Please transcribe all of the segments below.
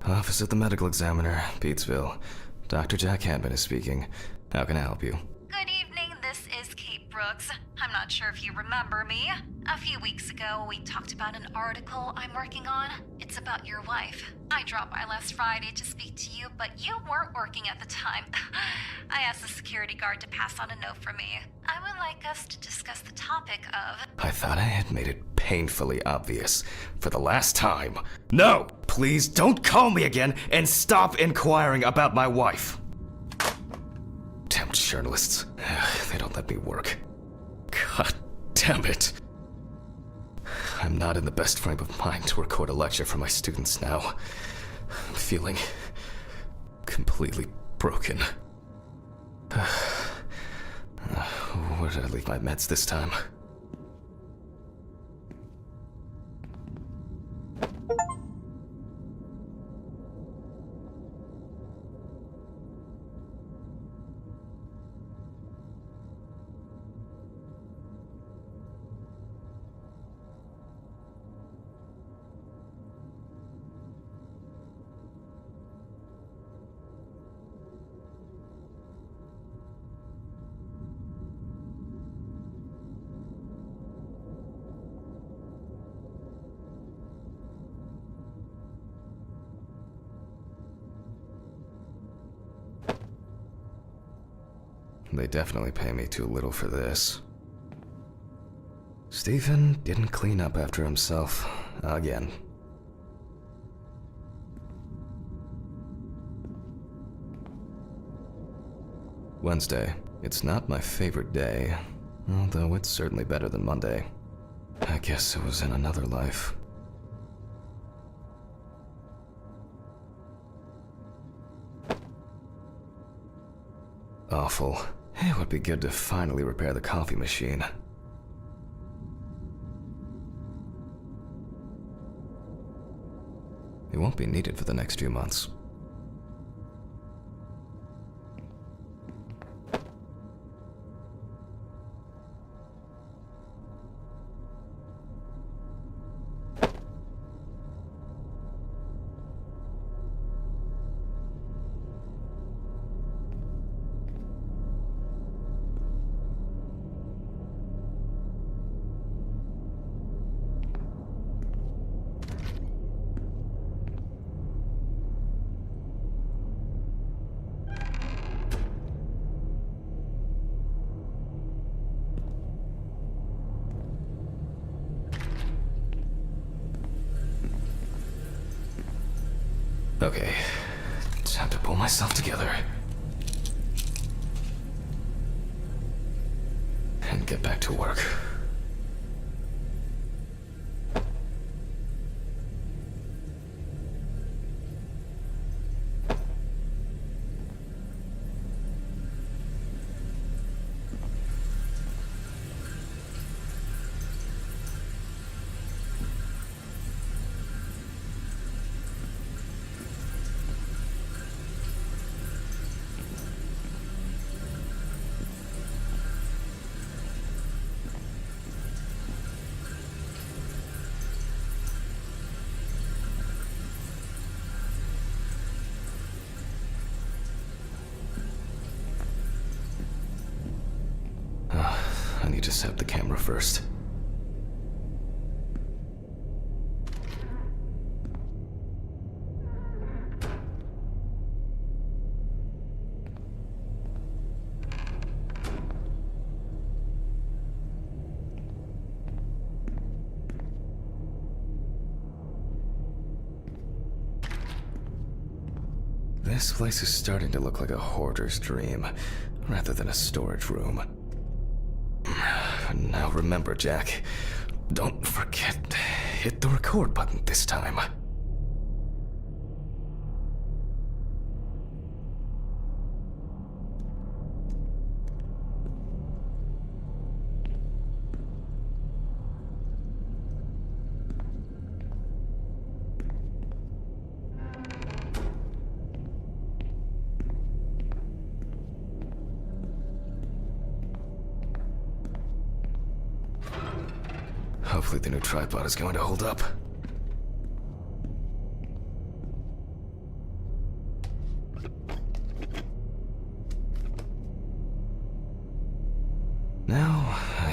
Office of the Medical Examiner, Pete'sville. Dr. Jack Hanman is speaking. How can I help you? Good evening, this is Kate Brooks. I'm not sure if you remember me. A few weeks ago, we talked about an article I'm working on. It's about your wife. I dropped by last Friday to speak to you, but you weren't working at the time. I asked the security guard to pass on a note for me. I would like us to discuss the topic of... I thought I had made it painfully obvious for the last time. No! Please don't call me again and stop inquiring about my wife. Damn journalists. They don't let me work. God damn it. I'm not in the best frame of mind to record a lecture for my students now. I'm feeling completely broken. Where did I leave my meds this time? They definitely pay me too little for this. Stephen didn't clean up after himself again. Wednesday. It's not my favorite day, although it's certainly better than Monday. I guess it was in another life. Awful. It would be good to finally repair the coffee machine. It won't be needed for the next few months. Okay, time to pull myself together. And get back to work. I need to set the camera first. This place is starting to look like a hoarder's dream, rather than a storage room. Now remember, Jack, don't forget, hit the record button this time. Hopefully the new tripod is going to hold up.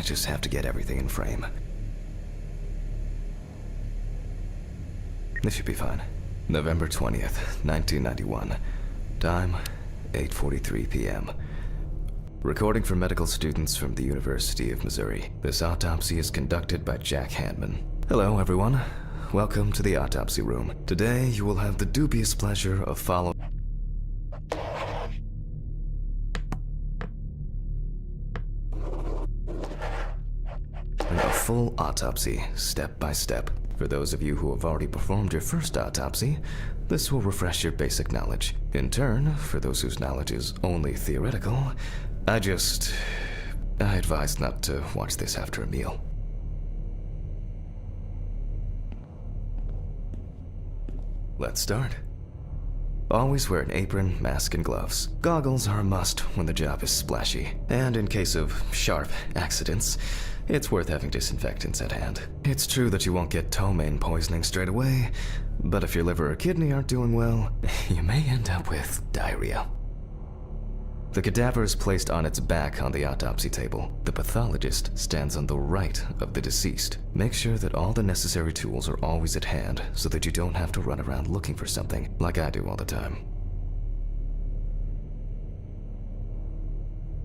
just have to get everything in frame. This should be fine. November 20th, 1991. Time, 8:43 p.m. Recording for medical students from the University of Missouri. This autopsy is conducted by Jack Hanman. Hello, everyone. Welcome to the autopsy room. Today, you will have the dubious pleasure of following a full autopsy, step by step. For those of you who have already performed your first autopsy, this will refresh your basic knowledge. In turn, for those whose knowledge is only theoretical, I advise not to watch this after a meal. Let's start. Always wear an apron, mask, and gloves. Goggles are a must when the job is splashy. And in case of sharp accidents, it's worth having disinfectants at hand. It's true that you won't get ptomaine poisoning straight away, but if your liver or kidney aren't doing well, you may end up with diarrhea. The cadaver is placed on its back on the autopsy table. The pathologist stands on the right of the deceased. Make sure that all the necessary tools are always at hand so that you don't have to run around looking for something, like I do all the time.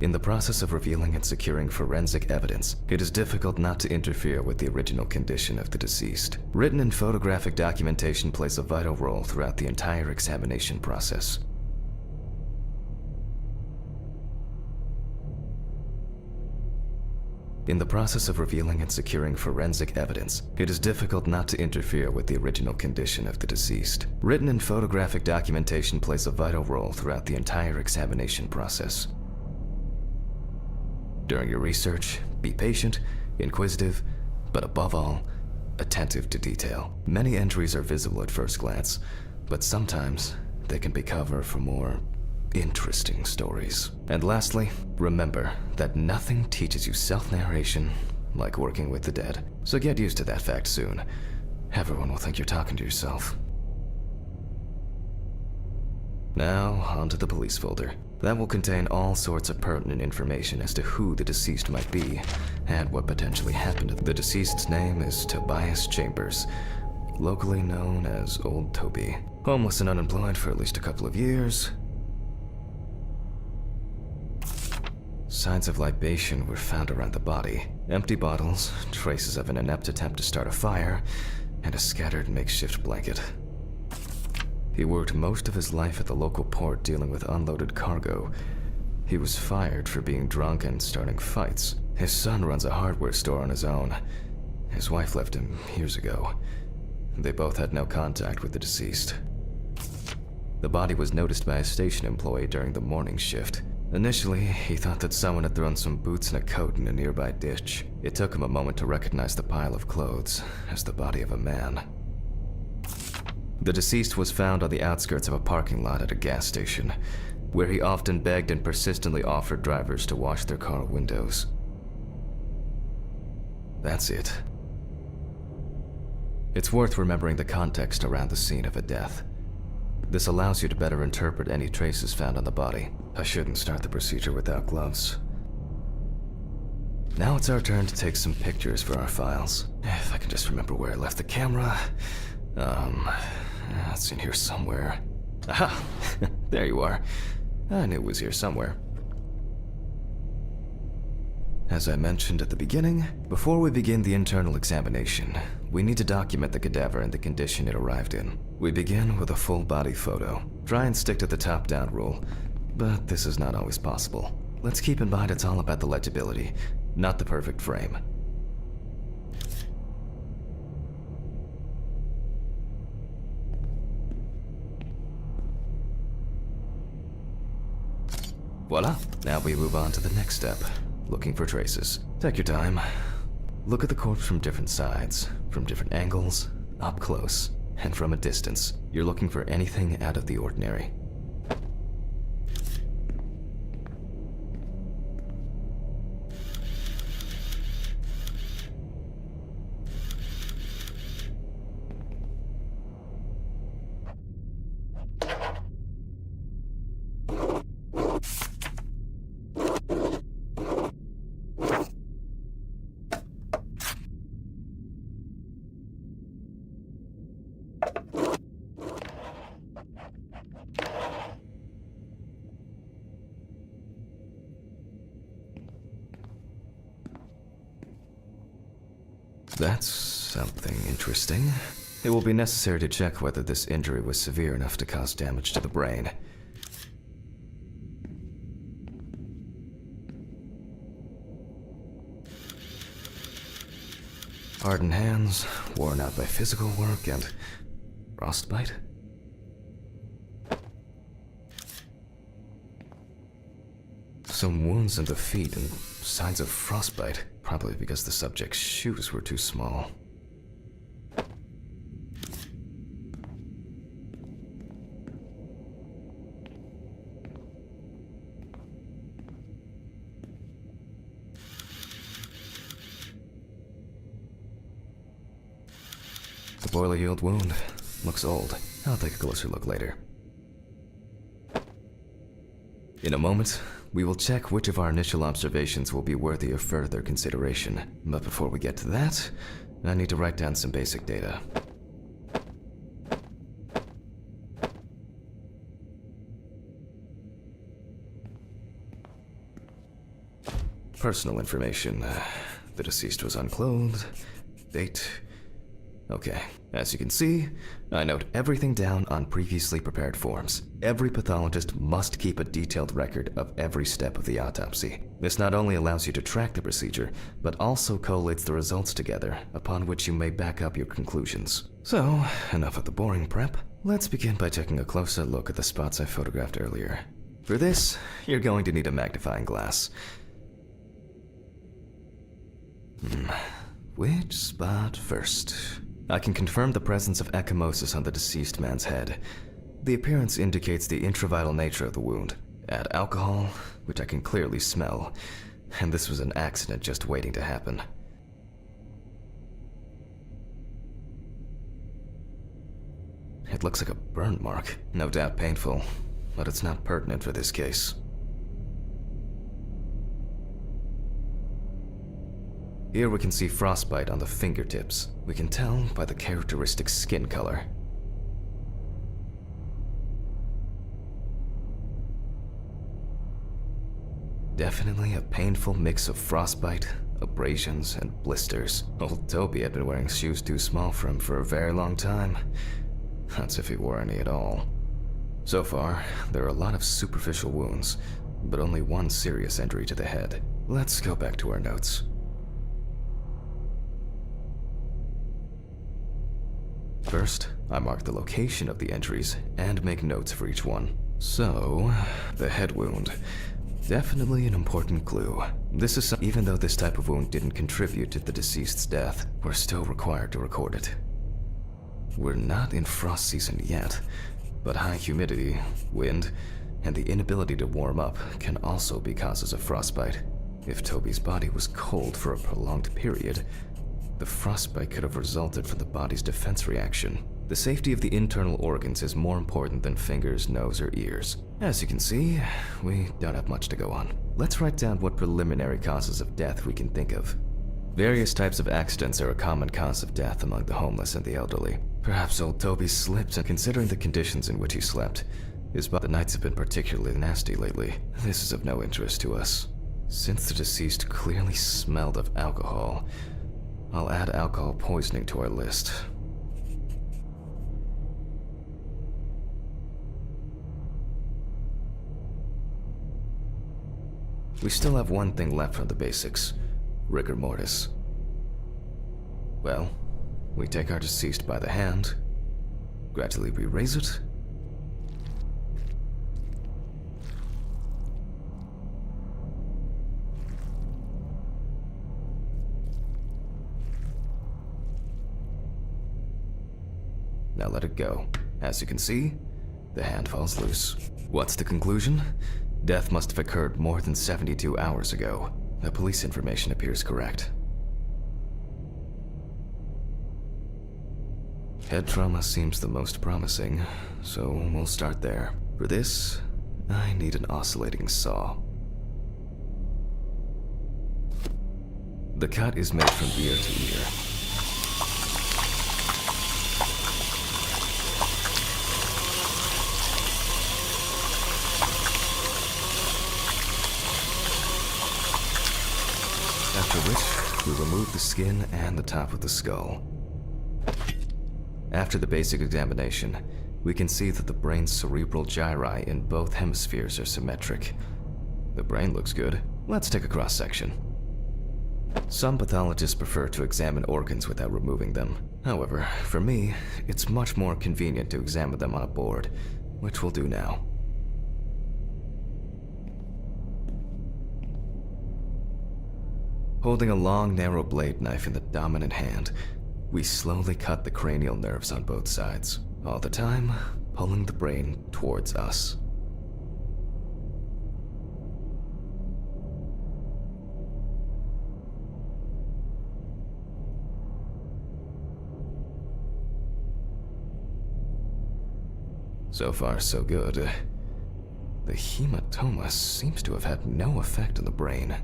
In the process of revealing and securing forensic evidence, it is difficult not to interfere with the original condition of the deceased. Written and photographic documentation plays a vital role throughout the entire examination process. In the process of revealing and securing forensic evidence, it is difficult not to interfere with the original condition of the deceased. Written and photographic documentation plays a vital role throughout the entire examination process. During your research, be patient, inquisitive, but above all, attentive to detail. Many entries are visible at first glance, but sometimes they can be cover for more interesting stories. And lastly, remember that nothing teaches you self-narration like working with the dead. So get used to that fact soon. Everyone will think you're talking to yourself. Now, onto the police folder. That will contain all sorts of pertinent information as to who the deceased might be and what potentially happened. The deceased's name is Tobias Chambers, locally known as Old Toby. Homeless and unemployed for at least a couple of years. Signs of libation were found around the body. Empty bottles, traces of an inept attempt to start a fire, and a scattered makeshift blanket. He worked most of his life at the local port dealing with unloaded cargo. He was fired for being drunk and starting fights. His son runs a hardware store on his own. His wife left him years ago. They both had no contact with the deceased. The body was noticed by a station employee during the morning shift. Initially, he thought that someone had thrown some boots and a coat in a nearby ditch. It took him a moment to recognize the pile of clothes as the body of a man. The deceased was found on the outskirts of a parking lot at a gas station, where he often begged and persistently offered drivers to wash their car windows. That's it. It's worth remembering the context around the scene of a death. This allows you to better interpret any traces found on the body. I shouldn't start the procedure without gloves. Now it's our turn to take some pictures for our files. If I can just remember where I left the camera. It's in here somewhere. Aha! There you are. I knew it was here somewhere. As I mentioned at the beginning, before we begin the internal examination, we need to document the cadaver and the condition it arrived in. We begin with a full body photo. Try and stick to the top-down rule, but this is not always possible. Let's keep in mind it's all about the legibility, not the perfect frame. Voila! Now we move on to the next step, looking for traces. Take your time. Look at the corpse from different sides, from different angles, up close, and from a distance. You're looking for anything out of the ordinary. That's something interesting. It will be necessary to check whether this injury was severe enough to cause damage to the brain. Hardened hands, worn out by physical work, and frostbite? Some wounds in the feet and signs of frostbite, probably because the subject's shoes were too small. The boiler-healed wound looks old. I'll take a closer look later. In a moment, we will check which of our initial observations will be worthy of further consideration. But before we get to that, I need to write down some basic data. Personal information. The deceased was unclothed. Date. Okay, as you can see, I note everything down on previously prepared forms. Every pathologist must keep a detailed record of every step of the autopsy. This not only allows you to track the procedure, but also collates the results together, upon which you may back up your conclusions. So, enough of the boring prep. Let's begin by taking a closer look at the spots I photographed earlier. For this, you're going to need a magnifying glass. Which spot first? I can confirm the presence of ecchymosis on the deceased man's head. The appearance indicates the intravital nature of the wound. Add alcohol, which I can clearly smell, and this was an accident just waiting to happen. It looks like a burn mark, no doubt painful, but it's not pertinent for this case. Here we can see frostbite on the fingertips. We can tell by the characteristic skin color. Definitely a painful mix of frostbite, abrasions, and blisters. Old Toby had been wearing shoes too small for him for a very long time. That's if he wore any at all. So far, there are a lot of superficial wounds, but only one serious injury to the head. Let's go back to our notes. First, I mark the location of the injuries and make notes for each one. So, the head wound. Definitely an important clue. Even though this type of wound didn't contribute to the deceased's death, we're still required to record it. We're not in frost season yet, but high humidity, wind, and the inability to warm up can also be causes of frostbite. If Toby's body was cold for a prolonged period, the frostbite could have resulted from the body's defense reaction. The safety of the internal organs is more important than fingers, nose, or ears. As you can see, we don't have much to go on. Let's write down what preliminary causes of death we can think of. Various types of accidents are a common cause of death among the homeless and the elderly. Perhaps old Toby slipped, and considering the conditions in which he slept, the nights have been particularly nasty lately. This is of no interest to us. Since the deceased clearly smelled of alcohol, I'll add alcohol poisoning to our list. We still have one thing left from the basics: rigor mortis. Well, we take our deceased by the hand, gradually we raise it, now let it go. As you can see, the hand falls loose. What's the conclusion? Death must have occurred more than 72 hours ago. The police information appears correct. Head trauma seems the most promising, so we'll start there. For this, I need an oscillating saw. The cut is made from ear to ear. After which, we remove the skin and the top of the skull. After the basic examination, we can see that the brain's cerebral gyri in both hemispheres are symmetric. The brain looks good. Let's take a cross-section. Some pathologists prefer to examine organs without removing them. However, for me, it's much more convenient to examine them on a board, which we'll do now. Holding a long, narrow blade knife in the dominant hand, we slowly cut the cranial nerves on both sides, all the time pulling the brain towards us. So far, so good. The hematoma seems to have had no effect on the brain.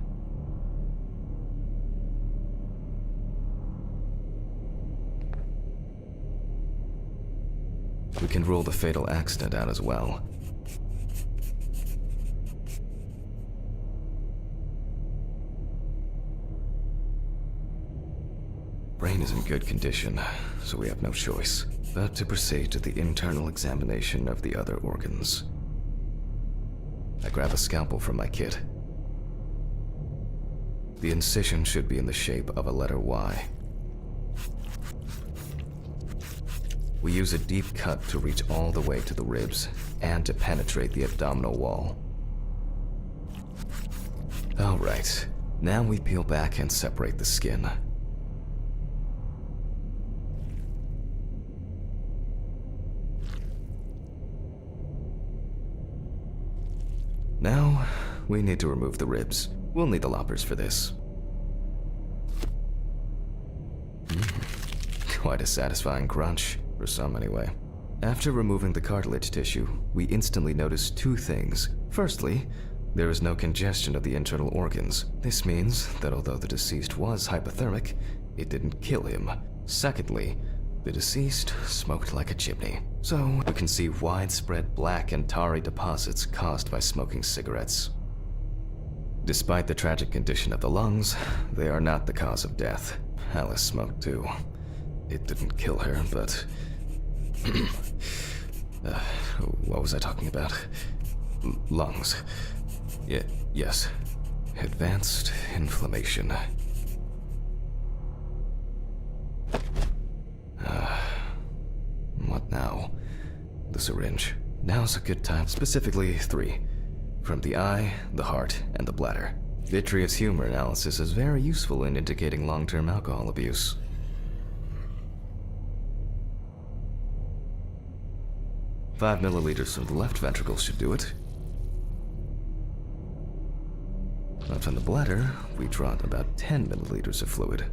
We can rule the fatal accident out as well. Brain is in good condition, so we have no choice but to proceed to the internal examination of the other organs. I grab a scalpel from my kit. The incision should be in the shape of a letter Y. We use a deep cut to reach all the way to the ribs and to penetrate the abdominal wall. Alright, now we peel back and separate the skin. Now, we need to remove the ribs. We'll need the loppers for this. Quite a satisfying crunch, for some anyway. After removing the cartilage tissue, we instantly notice two things. Firstly, there is no congestion of the internal organs. This means that although the deceased was hypothermic, it didn't kill him. Secondly, the deceased smoked like a chimney, so we can see widespread black and tarry deposits caused by smoking cigarettes. Despite the tragic condition of the lungs, they are not the cause of death. Alice smoked too. It didn't kill her, but... what was I talking about? Lungs. Yes. Advanced inflammation. What now? The syringe. Now's a good time. Specifically 3. From the eye, the heart, and the bladder. Vitreous humor analysis is very useful in indicating long-term alcohol abuse. Five milliliters from the left ventricle should do it. Now from the bladder, we draw about 10 milliliters of fluid.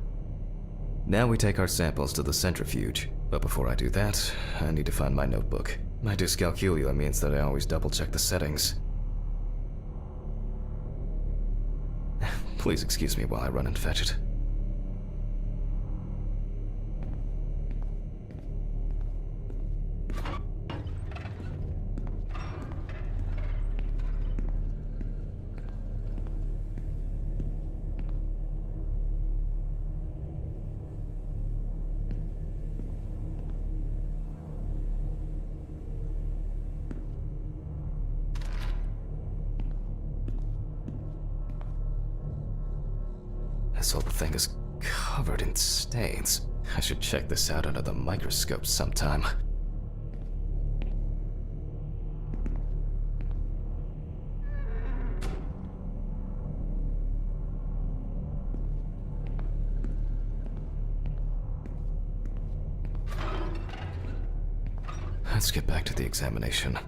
Now we take our samples to the centrifuge, but before I do that, I need to find my notebook. My dyscalculia means that I always double-check the settings. Please excuse me while I run and fetch it. This whole thing is covered in stains. I should check this out under the microscope sometime. Let's get back to the examination.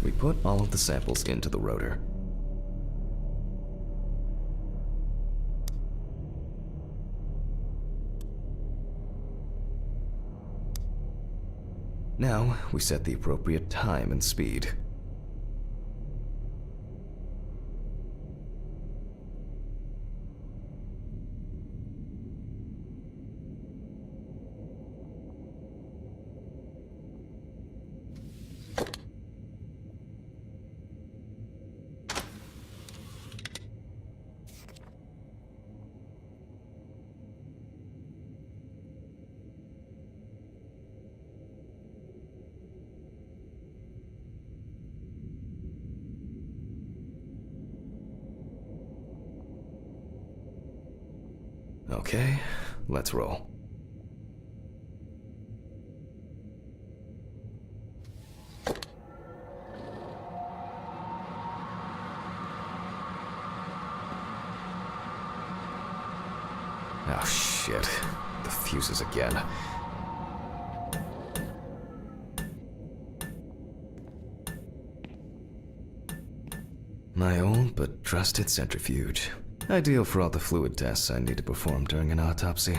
We put all of the samples into the rotor. Now, we set the appropriate time and speed. Okay, let's roll. Oh shit, the fuses again. My old but trusted centrifuge. Ideal for all the fluid tests I need to perform during an autopsy.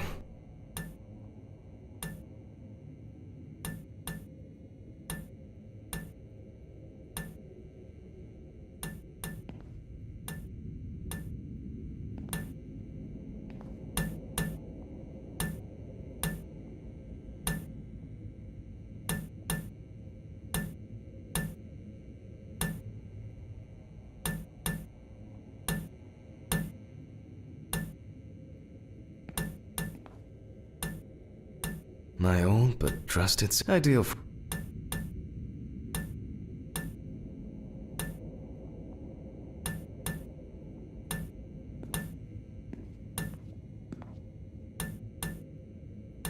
My old but trusted ideal for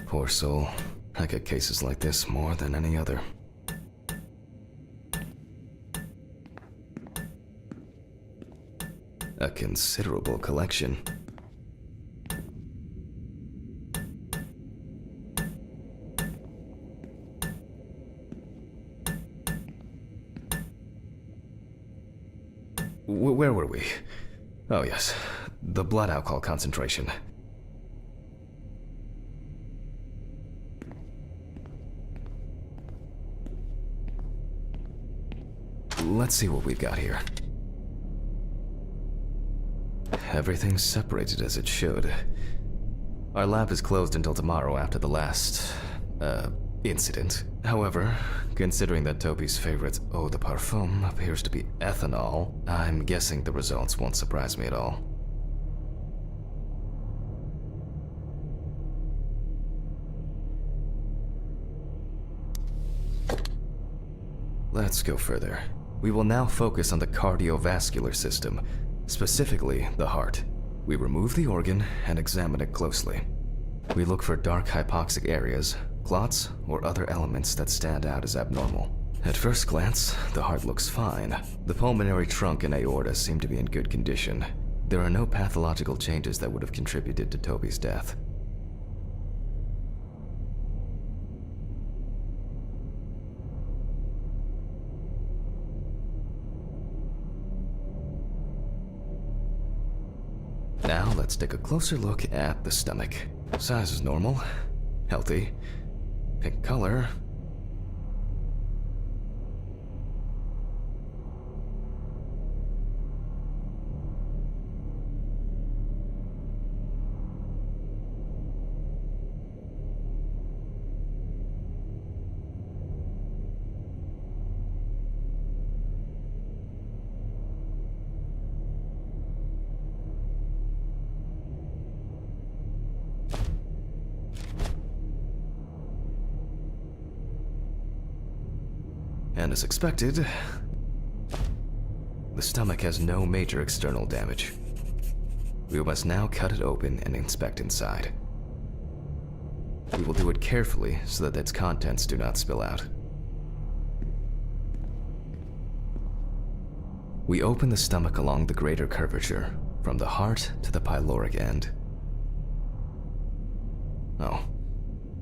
poor soul. I get cases like this more than any other. A considerable collection. Where were we? Oh yes, the blood alcohol concentration. Let's see what we've got here. Everything's separated as it should. Our lab is closed until tomorrow after the last, incident. However, considering that Toby's favorite eau de parfum appears to be ethanol, I'm guessing the results won't surprise me at all. Let's go further. We will now focus on the cardiovascular system, specifically the heart. We remove the organ and examine it closely. We look for dark hypoxic areas, clots, or other elements that stand out as abnormal. At first glance, the heart looks fine. The pulmonary trunk and aorta seem to be in good condition. There are no pathological changes that would have contributed to Toby's death. Now let's take a closer look at the stomach. Size is normal, healthy, pink color. And as expected, the stomach has no major external damage. We must now cut it open and inspect inside. We will do it carefully so that its contents do not spill out. We open the stomach along the greater curvature, from the heart to the pyloric end. Oh,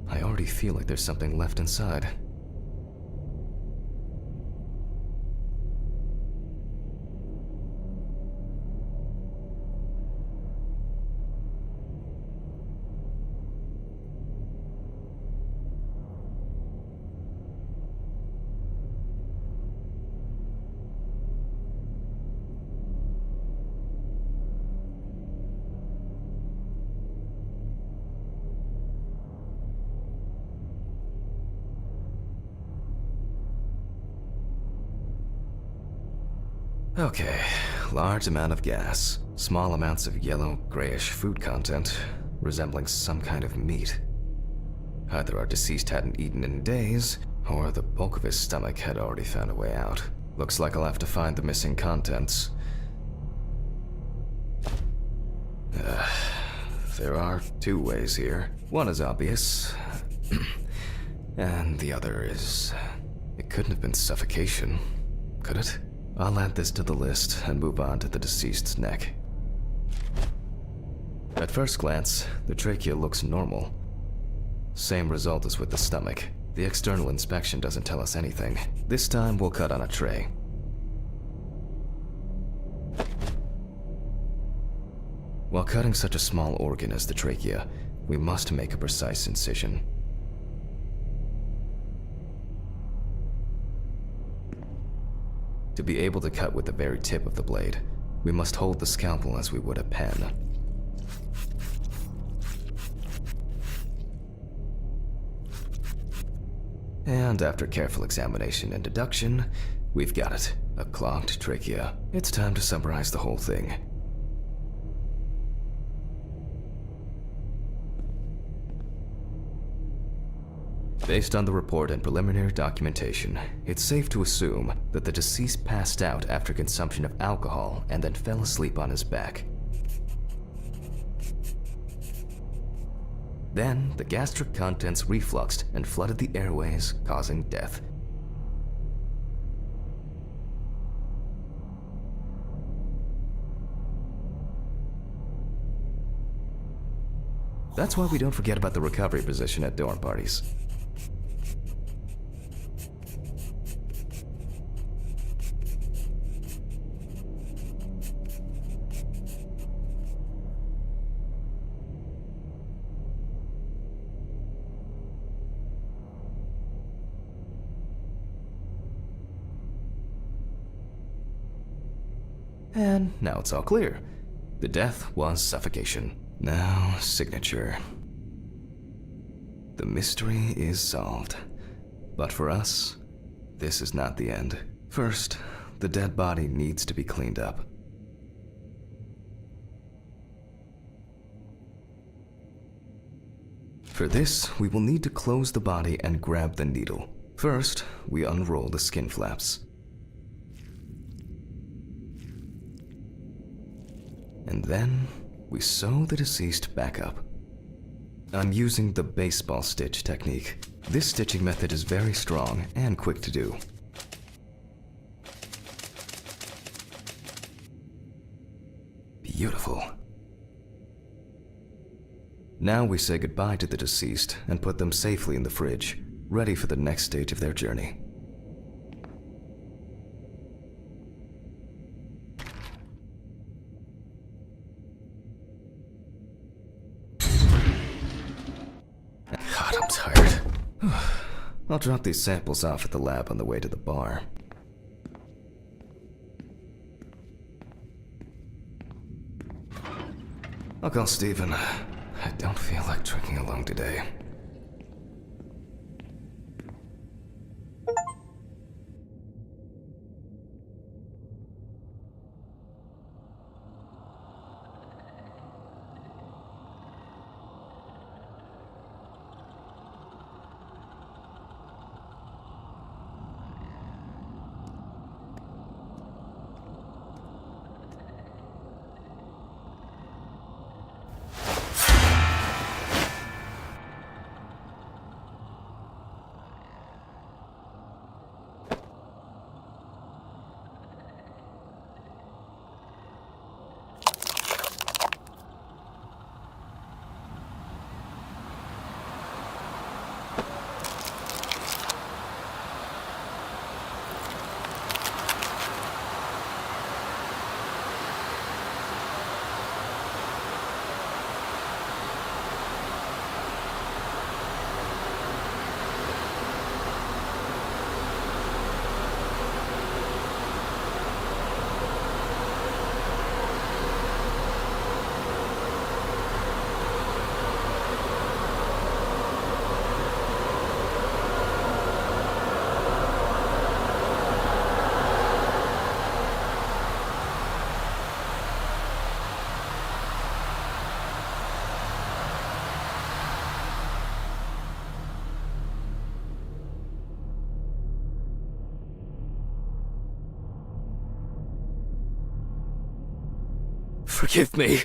I already feel like there's something left inside. Okay, large amount of gas, small amounts of yellow, grayish food content, resembling some kind of meat. Either our deceased hadn't eaten in days, or the bulk of his stomach had already found a way out. Looks like I'll have to find the missing contents. there are two ways here. One is obvious, and the other is... It couldn't have been suffocation, could it? I'll add this to the list and move on to the deceased's neck. At first glance, the trachea looks normal. Same result as with the stomach. The external inspection doesn't tell us anything. This time we'll cut on a tray. While cutting such a small organ as the trachea, we must make a precise incision. To be able to cut with the very tip of the blade, we must hold the scalpel as we would a pen. And after careful examination and deduction, we've got it. A clogged trachea. It's time to summarize the whole thing. Based on the report and preliminary documentation, it's safe to assume that the deceased passed out after consumption of alcohol and then fell asleep on his back. Then, the gastric contents refluxed and flooded the airways, causing death. That's why we don't forget about the recovery position at dorm parties. And now it's all clear. The death was suffocation. Now, signature. The mystery is solved. But for us, this is not the end. First, the dead body needs to be cleaned up. For this, we will need to close the body and grab the needle. First, we unroll the skin flaps. And then, we sew the deceased back up. I'm using the baseball stitch technique. This stitching method is very strong and quick to do. Beautiful. Now we say goodbye to the deceased and put them safely in the fridge, ready for the next stage of their journey. God, I'm tired. I'll drop these samples off at the lab on the way to the bar. I'll call Steven. I don't feel like drinking alone today. Forgive me.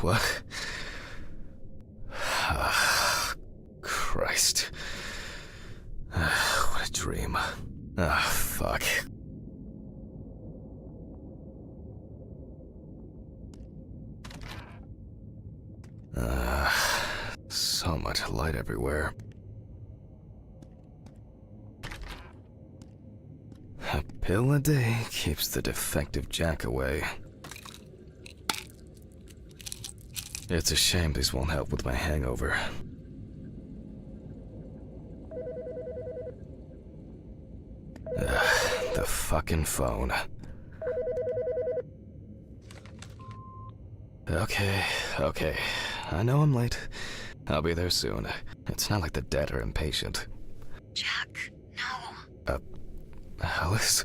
What? Christ. What a dream. Fuck. So much light everywhere. A pill a day keeps the defective Jack away. It's a shame these won't help with my hangover. The fucking phone. Okay. I know I'm late. I'll be there soon. It's not like the dead are impatient. Jack, no. Alice?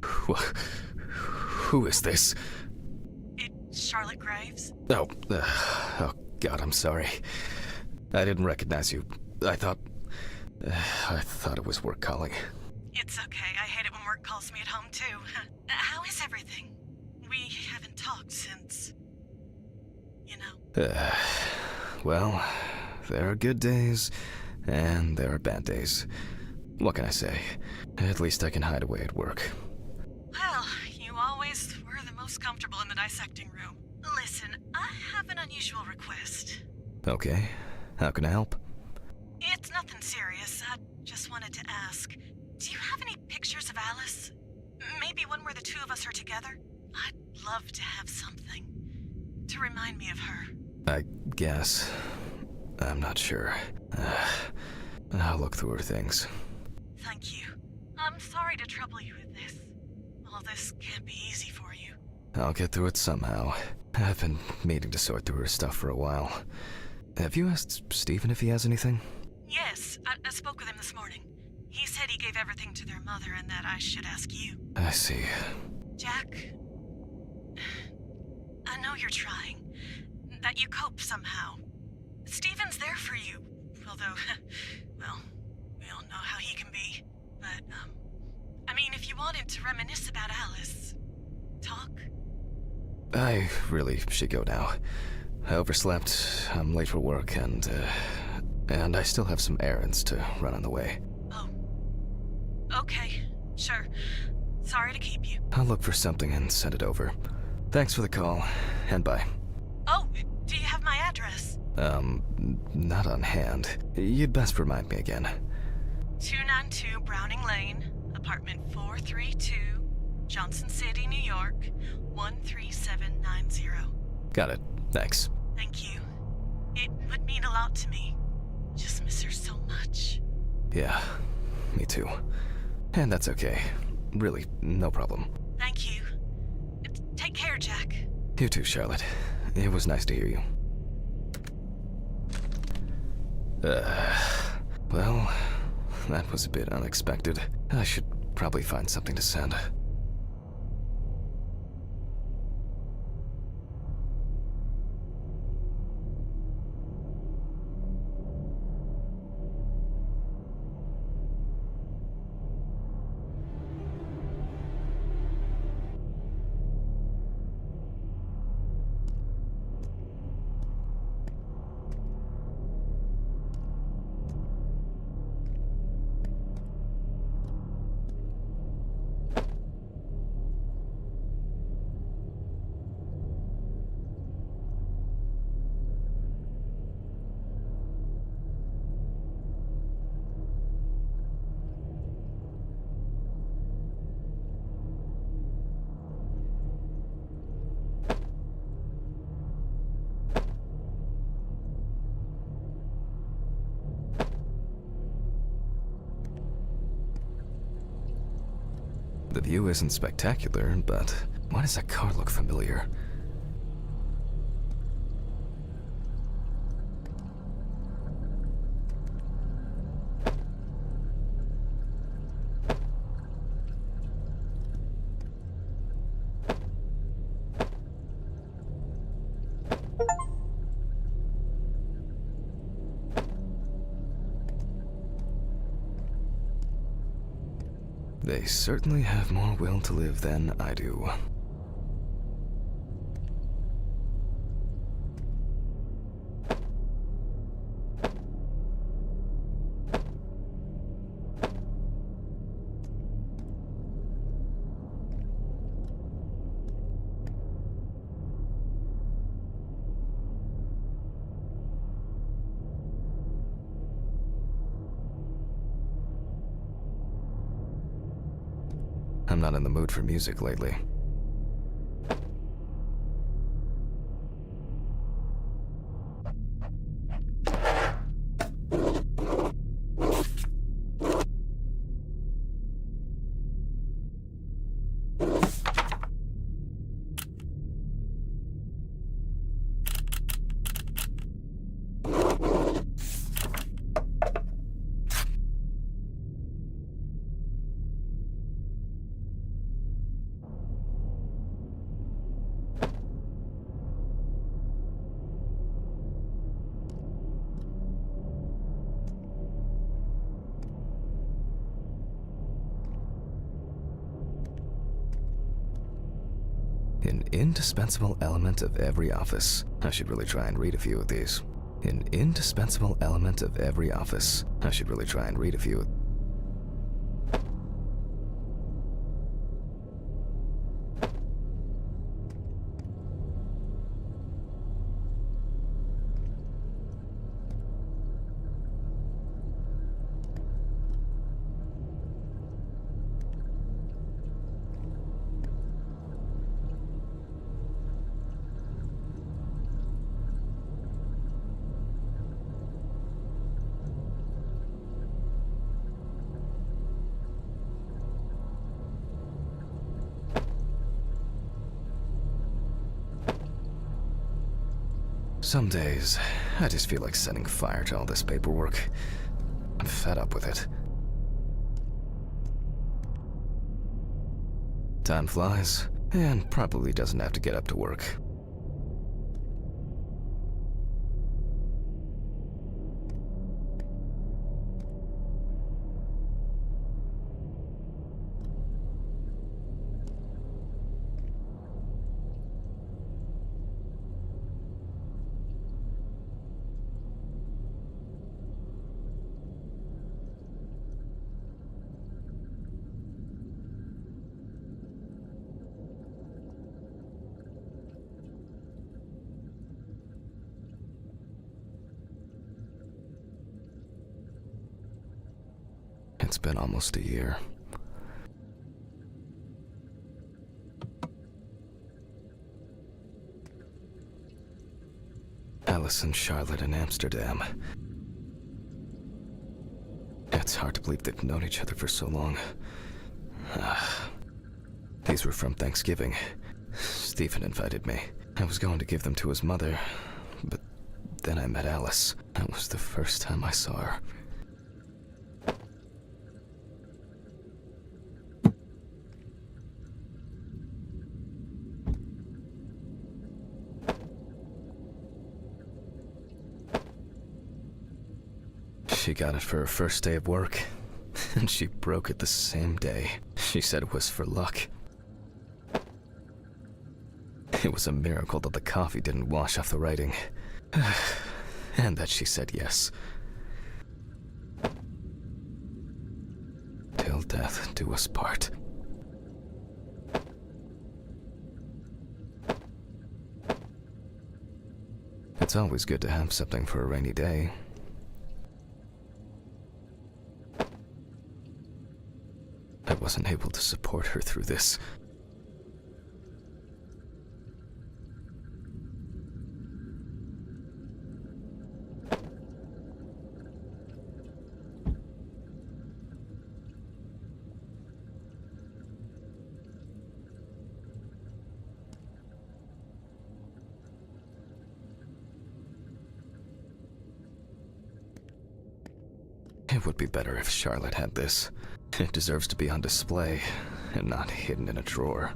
Who is this? It's Charlotte Graves. Oh God, I'm sorry. I didn't recognize you. I thought it was work calling. It's okay. I hate it when work calls me at home, too. How is everything? We haven't talked since... you know. Well, there are good days, and there are bad days. What can I say? At least I can hide away at work. Well, you always were the most comfortable in the dissecting room. Listen, I have an unusual request. Okay, how can I help? It's nothing serious. I just wanted to ask, do you have any pictures of Alice? Maybe one where the two of us are together? I'd love to have something to remind me of her. I guess. I'm not sure. I'll look through her things. Thank you. I'm sorry to trouble you with this. All this can't be easy for you. I'll get through it somehow. I've been meaning to sort through her stuff for a while. Have you asked Stephen if he has anything? Yes, I spoke with him this morning. He said he gave everything to their mother and that I should ask you. I see. Jack, I know you're trying. That you cope somehow. Stephen's there for you. Although, well, we all know how he can be. But, I mean, if you wanted to reminisce about Alice, talk. I really should go now. I overslept, I'm late for work, and I still have some errands to run on the way. Oh. Okay, sure. Sorry to keep you. I'll look for something and send it over. Thanks for the call, and bye. Oh, do you have my address? Not on hand. You'd best remind me again. 292 Browning Lane, apartment 432, Johnson City, New York, 13790. Got it. Thanks. Thank you. It would mean a lot to me. Just miss her so much. Yeah, me too. And that's okay. Really, no problem. Thank you. Take care, Jack. You too, Charlotte. It was nice to hear you. Well, that was a bit unexpected. I should probably find something to send. The view isn't spectacular, but why does that car look familiar? They certainly have more will to live than I do. I'm not in the mood for music lately. An indispensable element of every office. I should really try and read a few of these. An indispensable element of every office. I should really try and read a few. Some days, I just feel like setting fire to all this paperwork. I'm fed up with it. Time flies, and probably doesn't have to get up to work. It's been almost a year. Alice and Charlotte in Amsterdam. It's hard to believe they've known each other for so long. These were from Thanksgiving. Stephen invited me. I was going to give them to his mother, but then I met Alice. That was the first time I saw her. She got it for her first day of work, and she broke it the same day. She said it was for luck. It was a miracle that the coffee didn't wash off the writing, and that she said yes. Till death do us part. It's always good to have something for a rainy day. I wasn't able to support her through this. It would be better if Charlotte had this. It deserves to be on display, and not hidden in a drawer.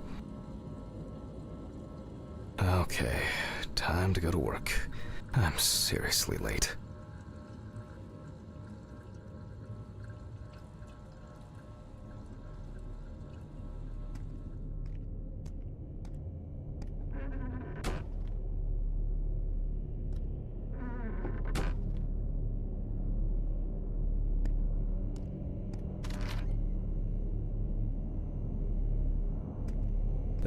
Okay, time to go to work. I'm seriously late.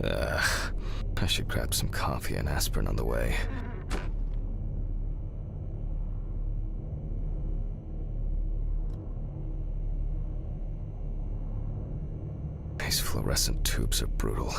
I should grab some coffee and aspirin on the way. These fluorescent tubes are brutal.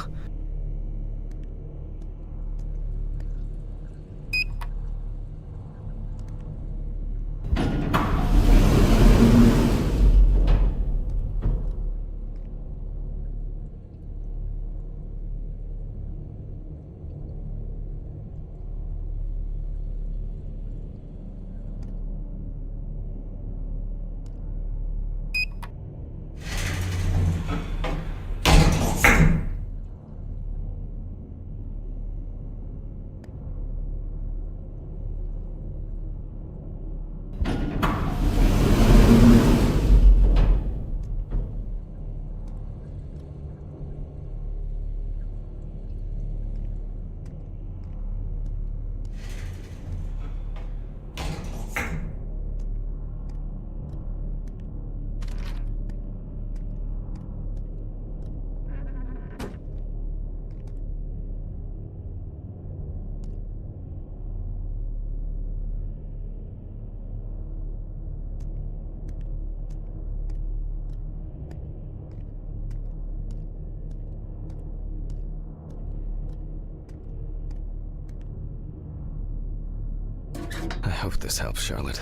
I hope this helps, Charlotte.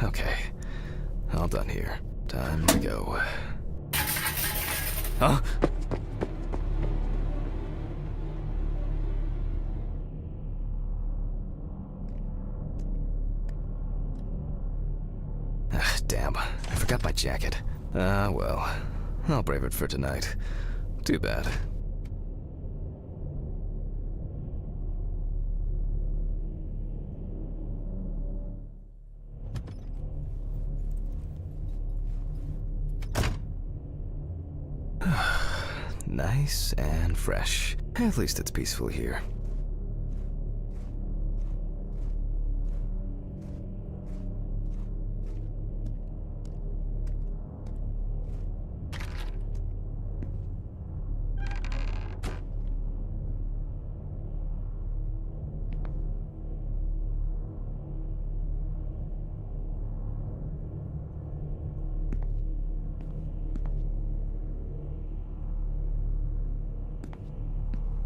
Okay. All done here. Time to go. Huh? Damn. I forgot my jacket. Well. I'll brave it for tonight. Too bad. Nice and fresh. At least it's peaceful here.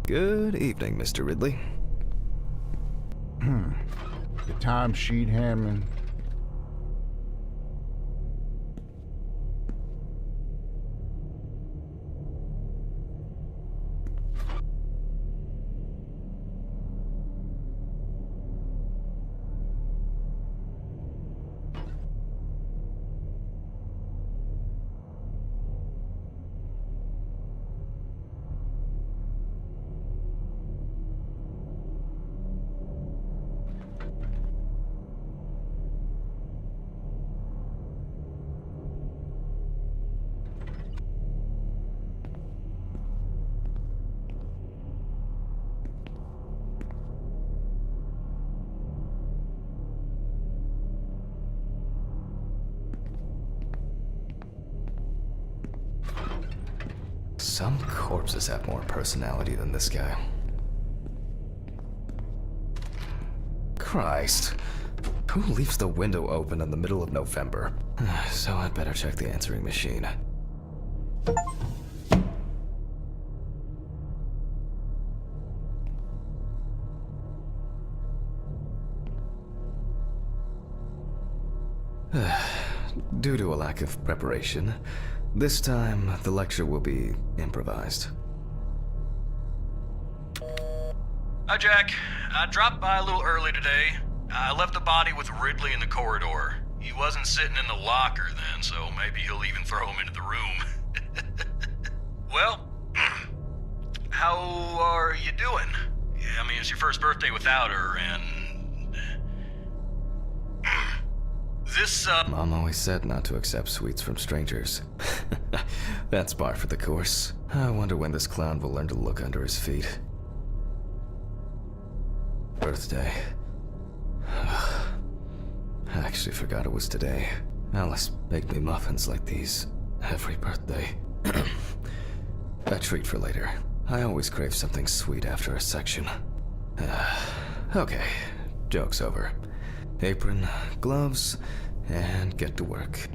Good evening, Mr. Ridley. The timesheet handling. Some corpses have more personality than this guy. Christ. Who leaves the window open in the middle of November? So I'd better check the answering machine. Due to a lack of preparation, this time the lecture will be improvised. Hi, Jack. I dropped by a little early today. I left the body with Ridley in the corridor. He wasn't sitting in the locker then, so maybe he'll even throw him into the room. Well, how are you doing? Yeah, I mean, it's your first birthday without her, and... This, Mom always said not to accept sweets from strangers. That's par for the course. I wonder when this clown will learn to look under his feet. Birthday. I actually forgot it was today. Alice baked me muffins like these every birthday. A treat for later. I always crave something sweet after a section. Okay, joke's over. Apron, gloves, and get to work.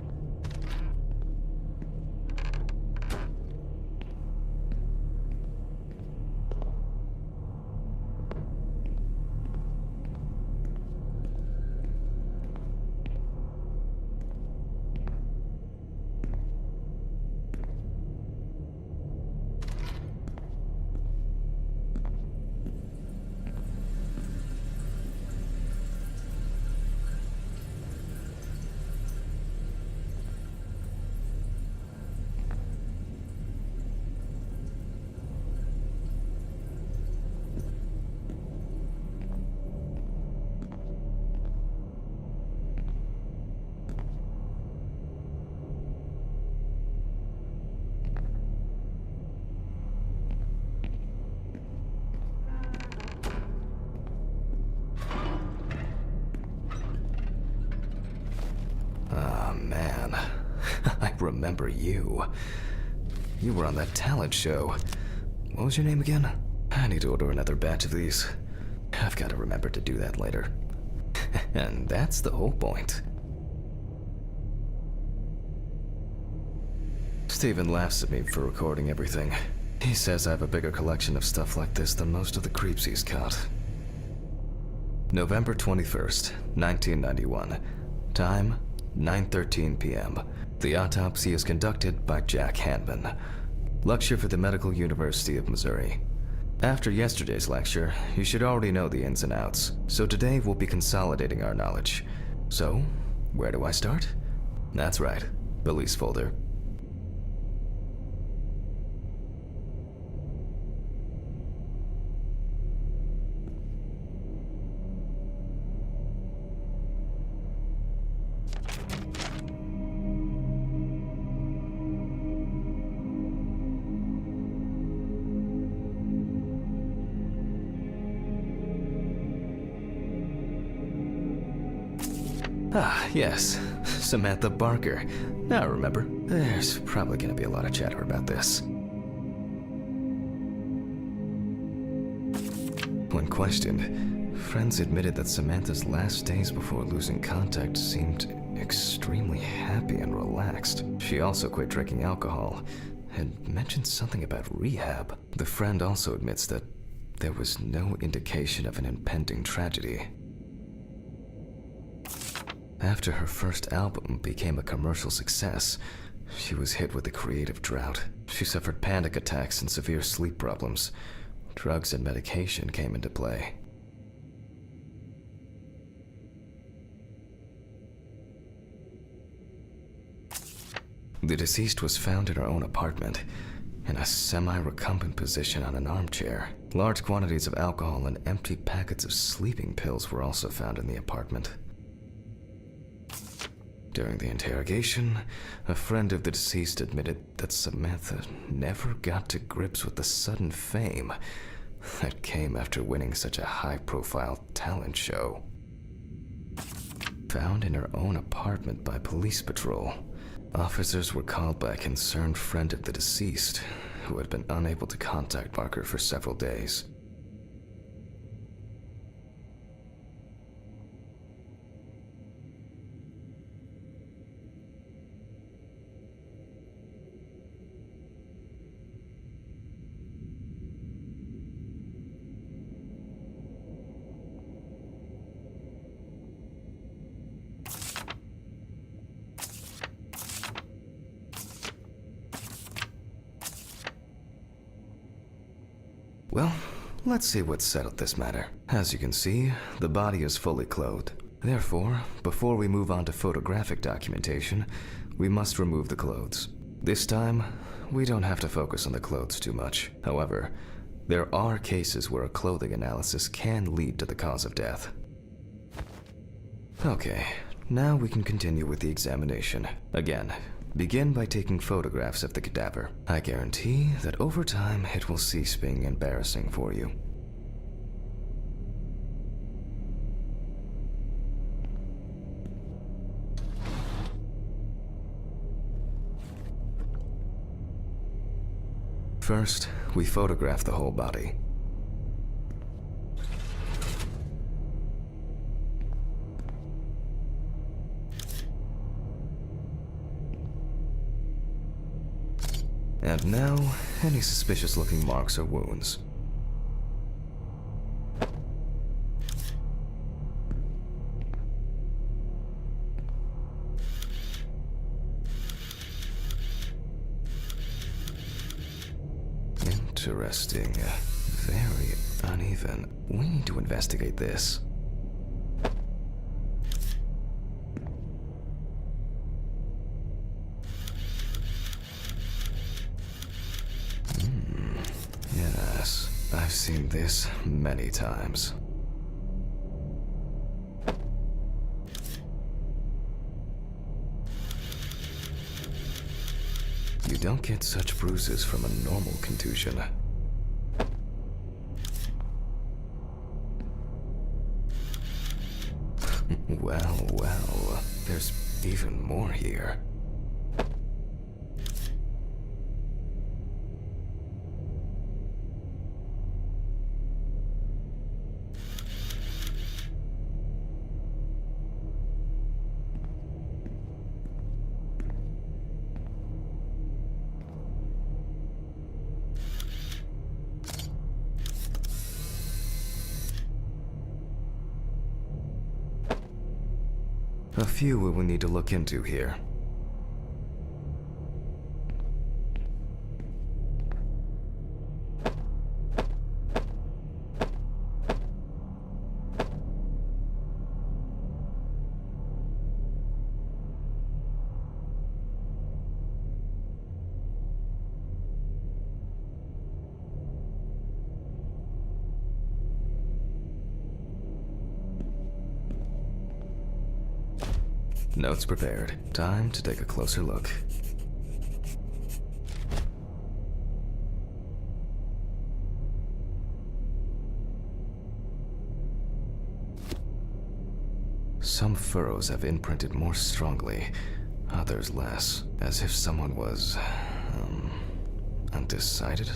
Man, I remember you. You were on that talent show. What was your name again? I need to order another batch of these. I've got to remember to do that later. And that's the whole point. Steven laughs at me for recording everything. He says I have a bigger collection of stuff like this than most of the creeps he's caught. November 21st, 1991. Time, 9:13 p.m. The autopsy is conducted by Jack Hanman. Lecture for the Medical University of Missouri. After yesterday's lecture, you should already know the ins and outs, so today we'll be consolidating our knowledge. So, where do I start? That's right, police folder. Ah, yes. Samantha Barker. Now I remember. There's probably gonna be a lot of chatter about this. When questioned, friends admitted that Samantha's last days before losing contact seemed extremely happy and relaxed. She also quit drinking alcohol and mentioned something about rehab. The friend also admits that there was no indication of an impending tragedy. After her first album became a commercial success, she was hit with a creative drought. She suffered panic attacks and severe sleep problems. Drugs and medication came into play. The deceased was found in her own apartment, in a semi-recumbent position on an armchair. Large quantities of alcohol and empty packets of sleeping pills were also found in the apartment. During the interrogation, a friend of the deceased admitted that Samantha never got to grips with the sudden fame that came after winning such a high-profile talent show. Found in her own apartment by police patrol, officers were called by a concerned friend of the deceased who had been unable to contact Barker for several days. Well, let's see what settled this matter. As you can see, the body is fully clothed. Therefore, before we move on to photographic documentation, we must remove the clothes. This time, we don't have to focus on the clothes too much. However, there are cases where a clothing analysis can lead to the cause of death. Okay, now we can continue with the examination. Again, begin by taking photographs of the cadaver. I guarantee that over time it will cease being embarrassing for you. First, we photograph the whole body. And now, any suspicious-looking marks or wounds. Interesting. Very uneven. We need to investigate this. Yes, I've seen this many times. You don't get such bruises from a normal contusion. Well, there's even more here. A few we will need to look into here. Notes prepared. Time to take a closer look. Some furrows have imprinted more strongly, others less, as if someone was, undecided?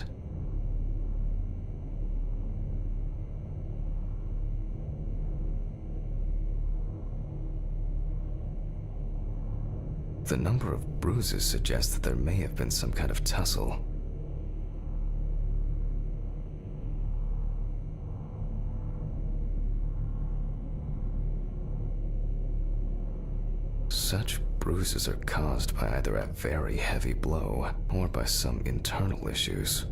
The number of bruises suggests that there may have been some kind of tussle. Such bruises are caused by either a very heavy blow or by some internal issues.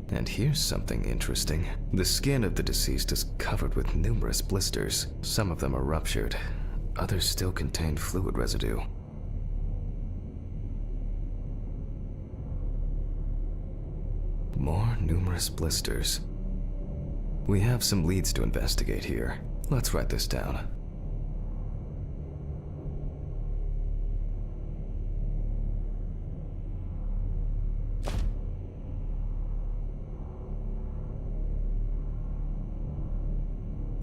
And here's something interesting. The skin of the deceased is covered with numerous blisters. Some of them are ruptured. Others still contain fluid residue. More numerous blisters. We have some leads to investigate here. Let's write this down.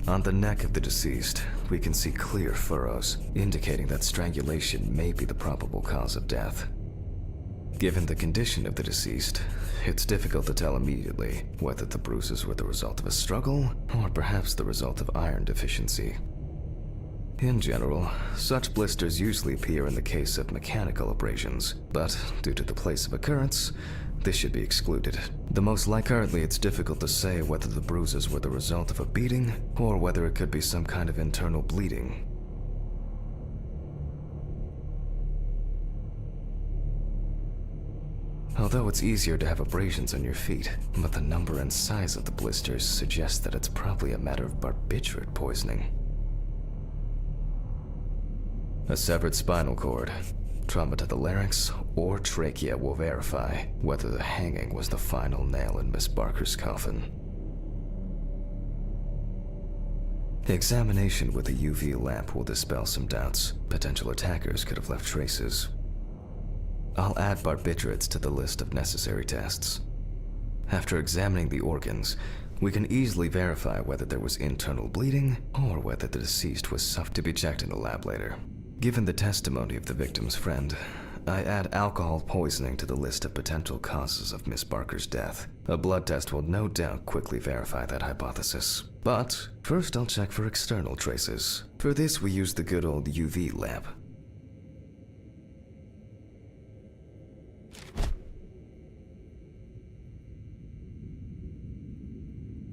On the neck of the deceased, we can see clear furrows, indicating that strangulation may be the probable cause of death. Given the condition of the deceased, it's difficult to tell immediately whether the bruises were the result of a struggle or perhaps the result of iron deficiency. In general, such blisters usually appear in the case of mechanical abrasions, but due to the place of occurrence, this should be excluded. Currently, it's difficult to say whether the bruises were the result of a beating or whether it could be some kind of internal bleeding. Although it's easier to have abrasions on your feet, but the number and size of the blisters suggests that it's probably a matter of barbiturate poisoning. A severed spinal cord, trauma to the larynx, or trachea will verify whether the hanging was the final nail in Miss Barker's coffin. Examination with a UV lamp will dispel some doubts. Potential attackers could have left traces. I'll add barbiturates to the list of necessary tests. After examining the organs, we can easily verify whether there was internal bleeding or whether the deceased was suffered to be checked in the lab later. Given the testimony of the victim's friend, I add alcohol poisoning to the list of potential causes of Miss Barker's death. A blood test will no doubt quickly verify that hypothesis. But first I'll check for external traces. For this we use the good old UV lamp.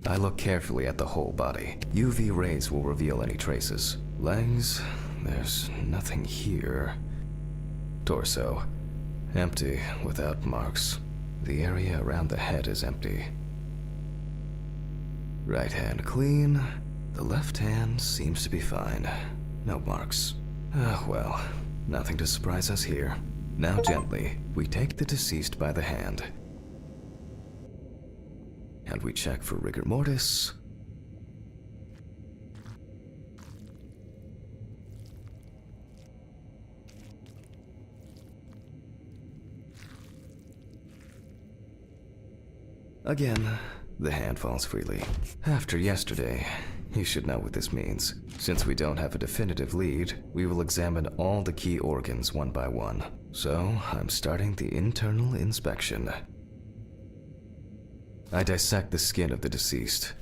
I look carefully at the whole body. UV rays will reveal any traces. Legs, there's nothing here. Torso, empty, without marks. The area around the head is empty. Right hand clean. The left hand seems to be fine. No marks. Well, nothing to surprise us here. Now gently, we take the deceased by the hand. And we check for rigor mortis. Again, the hand falls freely. After yesterday, you should know what this means. Since we don't have a definitive lead, we will examine all the key organs one by one. So, I'm starting the internal inspection. I dissect the skin of the deceased.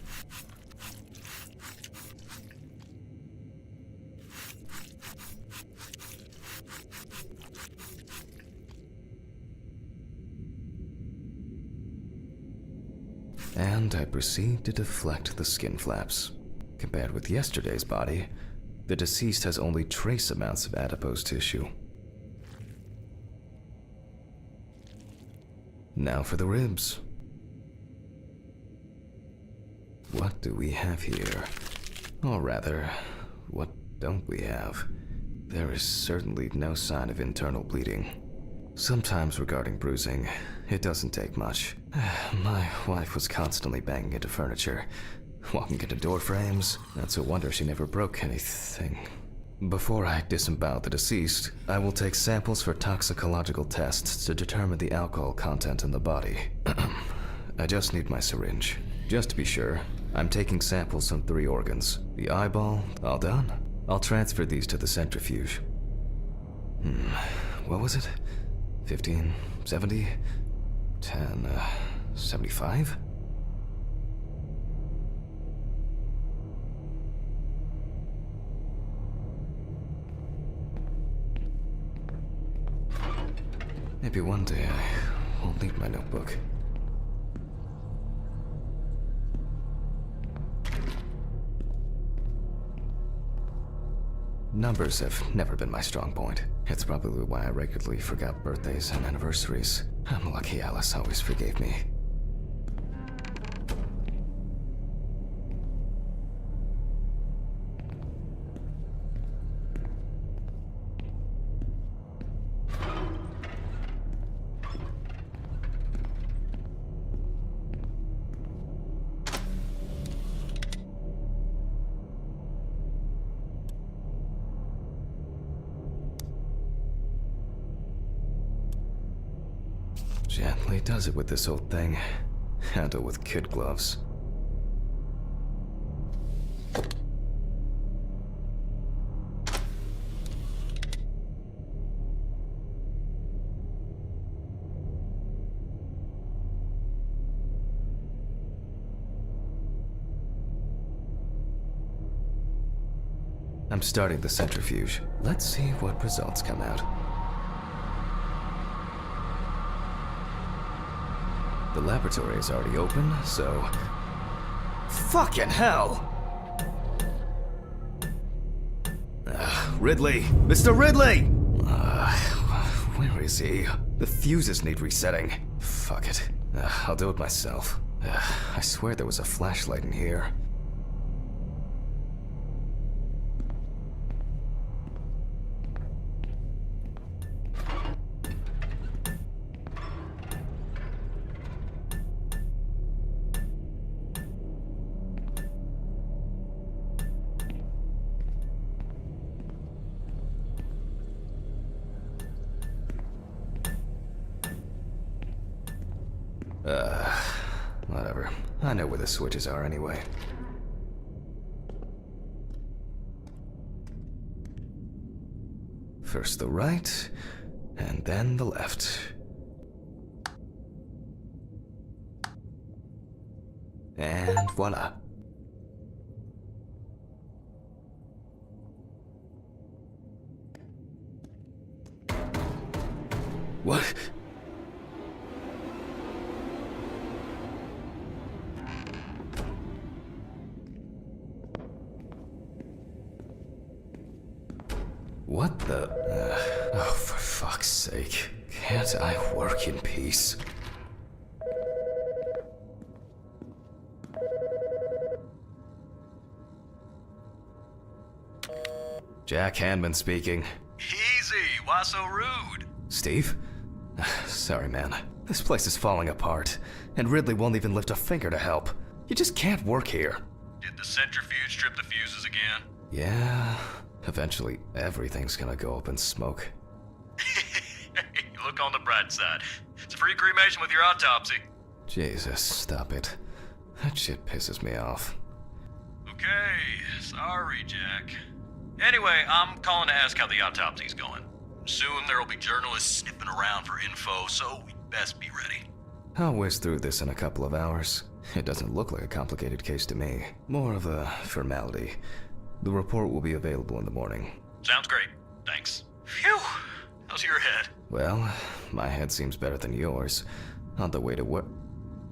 And I proceed to deflect the skin flaps. Compared with yesterday's body, the deceased has only trace amounts of adipose tissue. Now for the ribs. What do we have here? Or rather, what don't we have? There is certainly no sign of internal bleeding. Sometimes regarding bruising, it doesn't take much. My wife was constantly banging into furniture, walking into door frames. That's a wonder she never broke anything. Before I disembowel the deceased, I will take samples for toxicological tests to determine the alcohol content in the body. I just need my syringe. Just to be sure, I'm taking samples from 3 organs. The eyeball, all done. I'll transfer these to the centrifuge. What was it? 15, 70, 10, 75? Maybe one day I won't need my notebook. Numbers have never been my strong point. It's probably why I regularly forgot birthdays and anniversaries. I'm lucky Alice always forgave me. Gently does it with this old thing. Handle with kid gloves. I'm starting the centrifuge. Let's see what results come out. The laboratory is already open, so... Fucking hell! Ridley! Mr. Ridley! Where is he? The fuses need resetting. Fuck it. I'll do it myself. I swear there was a flashlight in here. Whatever. I know where the switches are anyway. First the right, and then the left. And voila. What? What the? Oh, for fuck's sake. Can't I work in peace? Jack Hanman speaking. Easy, why so rude? Steve? Sorry, man. This place is falling apart, and Ridley won't even lift a finger to help. You just can't work here. Did the centrifuge strip the fuses again? Yeah, eventually everything's gonna go up in smoke. Look on the bright side. It's a free cremation with your autopsy. Jesus, stop it. That shit pisses me off. Okay, sorry, Jack. Anyway, I'm calling to ask how the autopsy's going. Soon there'll be journalists sniffing around for info, so we'd best be ready. I'll whiz through this in a couple of hours. It doesn't look like a complicated case to me. More of a formality. The report will be available in the morning. Sounds great. Thanks. Phew! How's your head? Well, my head seems better than yours. On the way to work.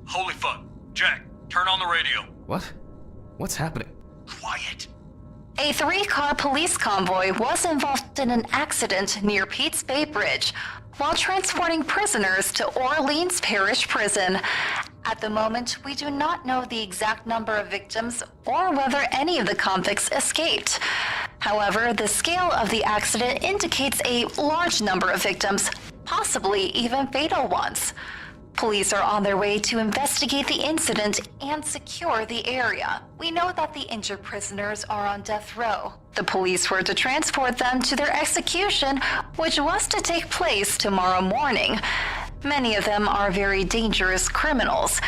Holy fuck. Jack, turn on the radio. What? What's happening? Quiet. A 3-car police convoy was involved in an accident near Pete's Bay Bridge while transporting prisoners to Orleans Parish Prison. At the moment, we do not know the exact number of victims or whether any of the convicts escaped. However, the scale of the accident indicates a large number of victims, possibly even fatal ones. Police are on their way to investigate the incident and secure the area. We know that the injured prisoners are on death row. The police were to transport them to their execution, which was to take place tomorrow morning. Many of them are very dangerous criminals.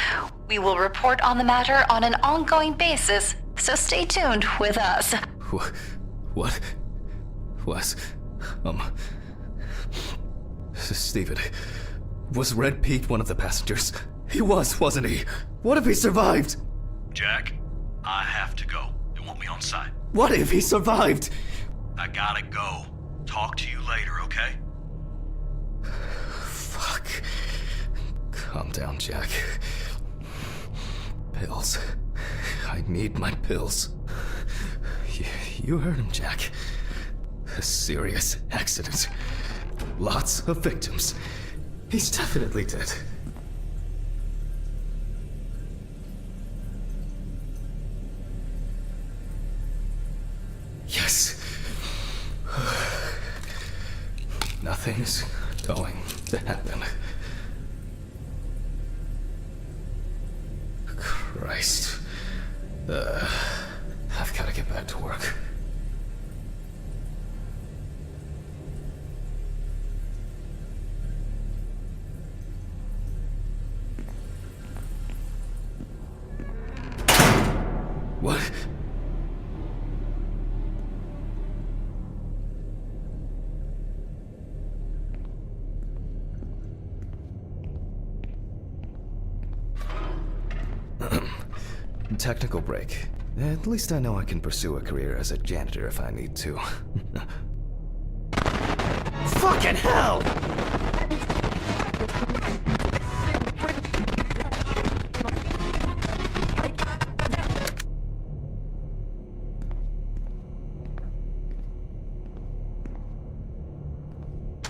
We will report on the matter on an ongoing basis, so stay tuned with us. What? Was... Steven... Was Red Pete one of the passengers? He was, wasn't he? What if he survived? Jack, I have to go. They want me on site. What if he survived? I gotta go. Talk to you later, okay? Fuck. Calm down, Jack. Pills. I need my pills. You heard him, Jack. A serious accident. Lots of victims. He's definitely dead. Yes. Nothing's going to happen. Christ. I've got to get back to work. What? Technical break. At least I know I can pursue a career as a janitor if I need to. Fucking hell!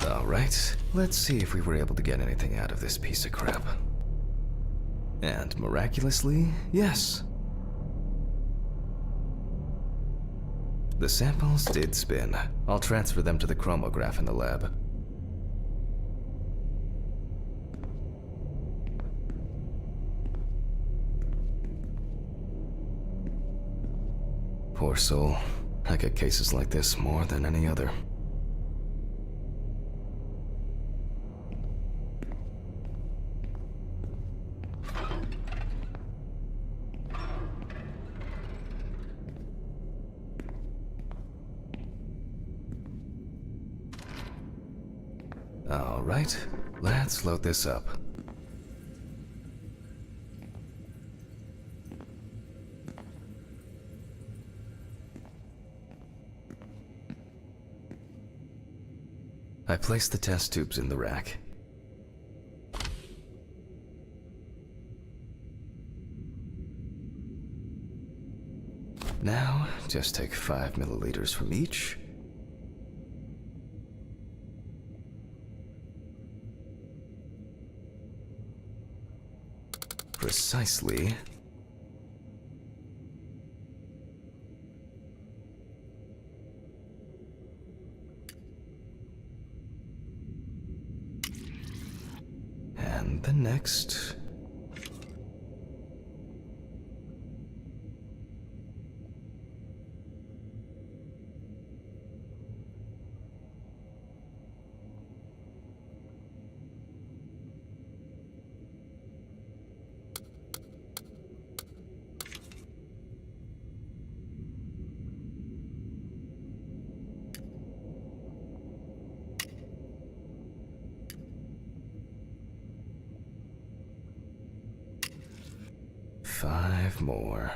Alright, let's see if we were able to get anything out of this piece of crap. And miraculously, yes. The samples did spin. I'll transfer them to the chromograph in the lab. Poor soul. I get cases like this more than any other. Alright, let's load this up. I placed the test tubes in the rack. Now, just take 5 milliliters from each. Precisely. And the next. Five more.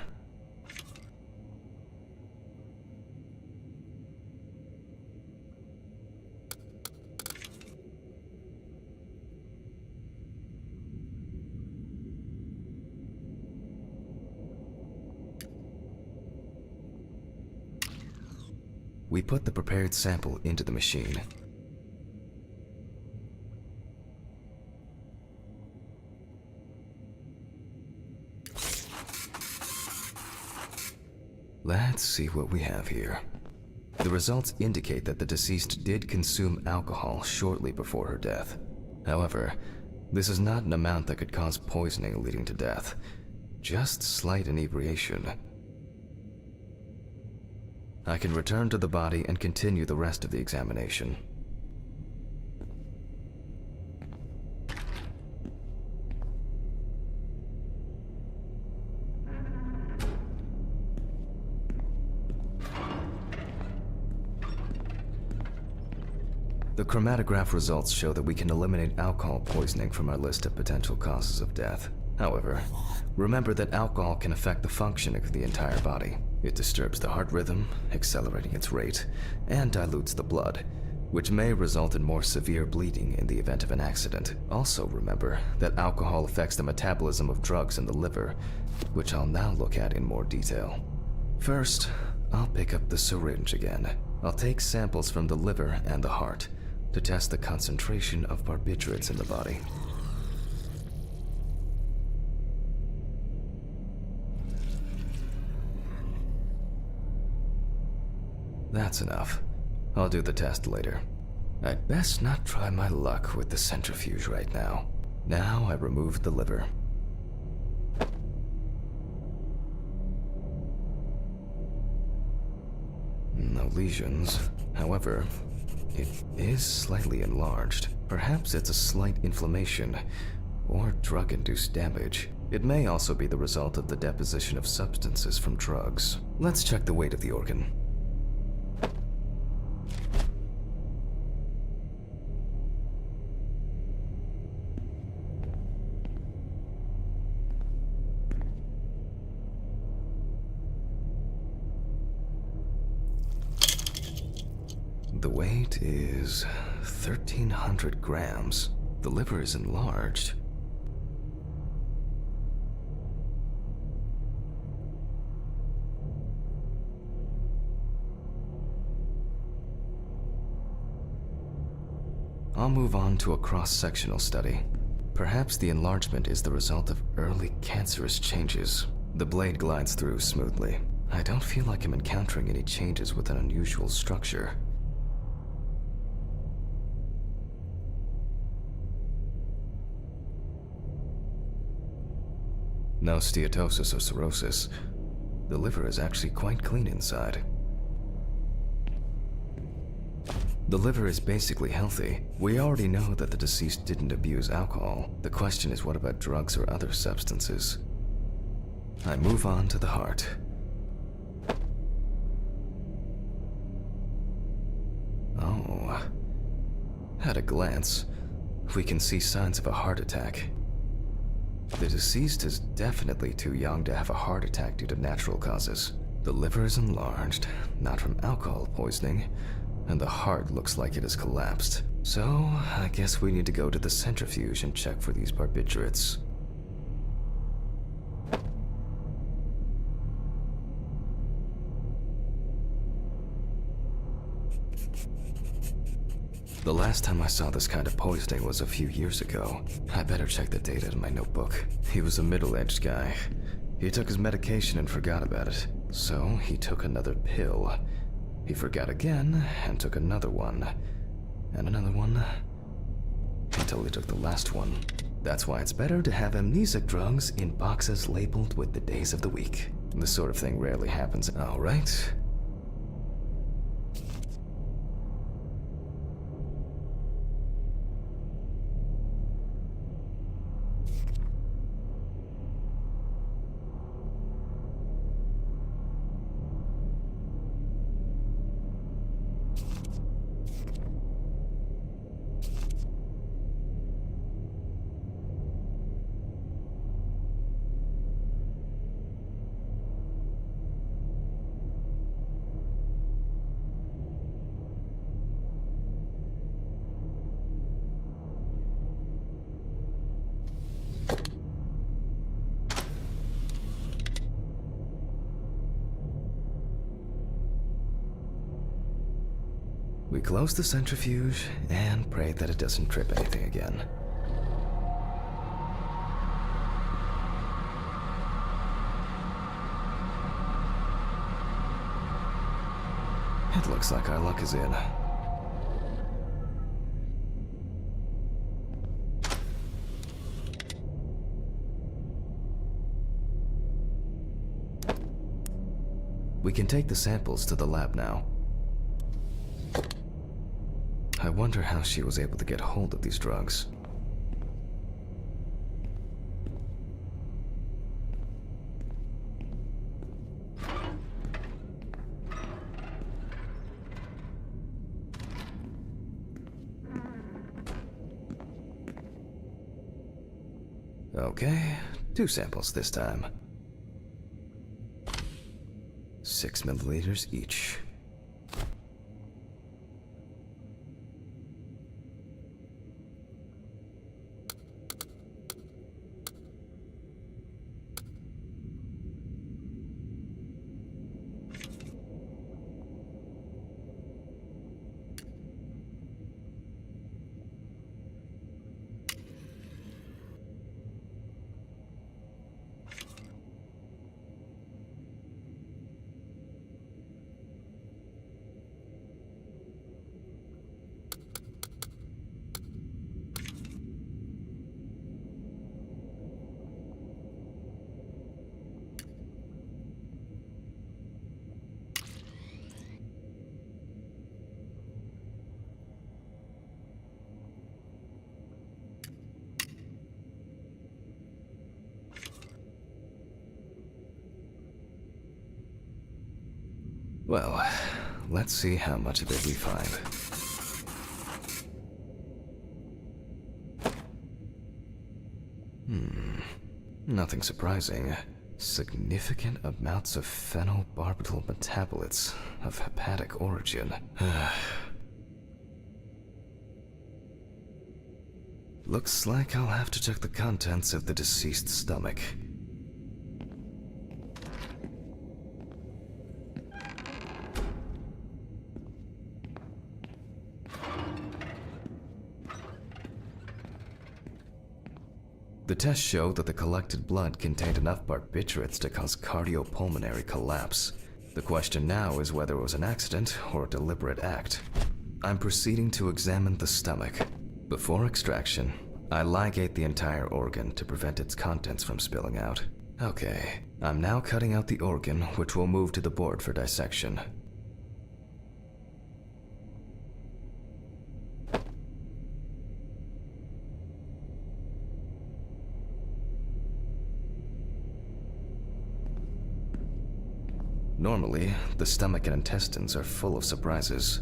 We put the prepared sample into the machine. Let's see what we have here. The results indicate that the deceased did consume alcohol shortly before her death. However, this is not an amount that could cause poisoning leading to death, just slight inebriation. I can return to the body and continue the rest of the examination. The chromatograph results show that we can eliminate alcohol poisoning from our list of potential causes of death. However, remember that alcohol can affect the functioning of the entire body. It disturbs the heart rhythm, accelerating its rate, and dilutes the blood, which may result in more severe bleeding in the event of an accident. Also remember that alcohol affects the metabolism of drugs in the liver, which I'll now look at in more detail. First, I'll pick up the syringe again. I'll take samples from the liver and the heart to test the concentration of barbiturates in the body. That's enough. I'll do the test later. I'd best not try my luck with the centrifuge right now. Now I remove the liver. No lesions. However, it is slightly enlarged. Perhaps it's a slight inflammation or drug-induced damage. It may also be the result of the deposition of substances from drugs. Let's check the weight of the organ. The weight is 1,300 grams. The liver is enlarged. I'll move on to a cross-sectional study. Perhaps the enlargement is the result of early cancerous changes. The blade glides through smoothly. I don't feel like I'm encountering any changes with an unusual structure. No steatosis or cirrhosis. The liver is actually quite clean inside. The liver is basically healthy. We already know that the deceased didn't abuse alcohol. The question is, what about drugs or other substances? I move on to the heart. Oh. At a glance, we can see signs of a heart attack. The deceased is definitely too young to have a heart attack due to natural causes. The liver is enlarged, not from alcohol poisoning, and the heart looks like it has collapsed. So, I guess we need to go to the centrifuge and check for these barbiturates. The last time I saw this kind of poisoning was a few years ago. I better check the data in my notebook. He was a middle-aged guy. He took his medication and forgot about it. So, he took another pill. He forgot again and took another one. And another one. Until he took the last one. That's why it's better to have amnesic drugs in boxes labeled with the days of the week. This sort of thing rarely happens. All right. We close the centrifuge and pray that it doesn't trip anything again. It looks like our luck is in. We can take the samples to the lab now. I wonder how she was able to get hold of these drugs. Okay, 2 samples this time. 6 milliliters each. Well, let's see how much of it we find. Nothing surprising. Significant amounts of phenobarbital metabolites of hepatic origin. Looks like I'll have to check the contents of the deceased's stomach. The tests showed that the collected blood contained enough barbiturates to cause cardiopulmonary collapse. The question now is whether it was an accident or a deliberate act. I'm proceeding to examine the stomach. Before extraction, I ligate the entire organ to prevent its contents from spilling out. Okay, I'm now cutting out the organ, which will move to the board for dissection. Normally, the stomach and intestines are full of surprises.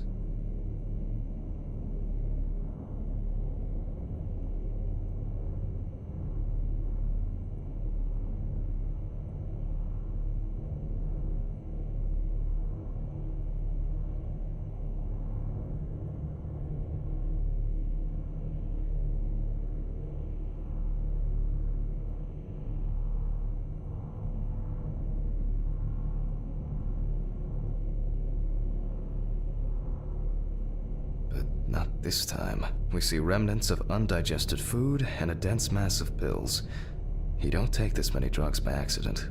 This time, we see remnants of undigested food and a dense mass of pills. You don't take this many drugs by accident.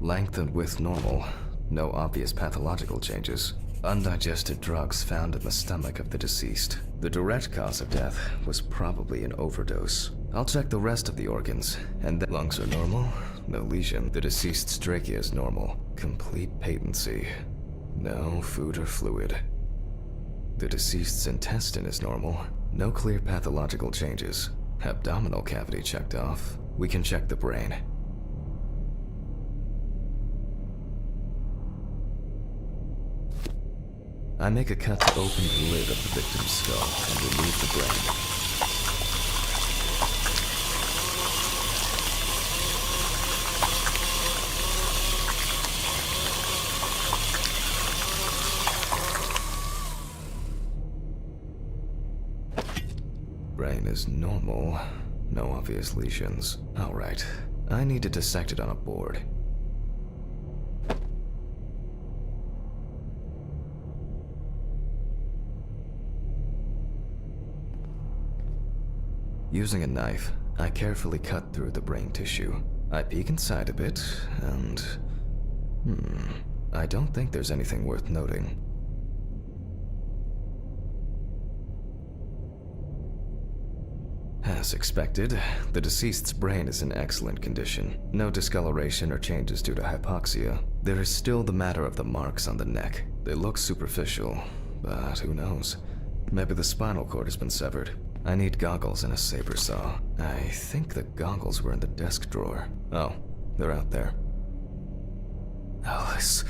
Length and width normal. No obvious pathological changes. Undigested drugs found in the stomach of the deceased. The direct cause of death was probably an overdose. I'll check the rest of the organs, and the lungs are normal. No lesion. The deceased's trachea is normal. Complete patency. No food or fluid. The deceased's intestine is normal. No clear pathological changes. Abdominal cavity checked off. We can check the brain. I make a cut to open the lid of the victim's skull and remove the brain. Brain is normal. No obvious lesions. Alright. I need to dissect it on a board. Using a knife, I carefully cut through the brain tissue. I peek inside a bit, and... I don't think there's anything worth noting. As expected, the deceased's brain is in excellent condition. No discoloration or changes due to hypoxia. There is still the matter of the marks on the neck. They look superficial, but who knows? Maybe the spinal cord has been severed. I need goggles and a saber saw. I think the goggles were in the desk drawer. Oh, they're out there. Alice.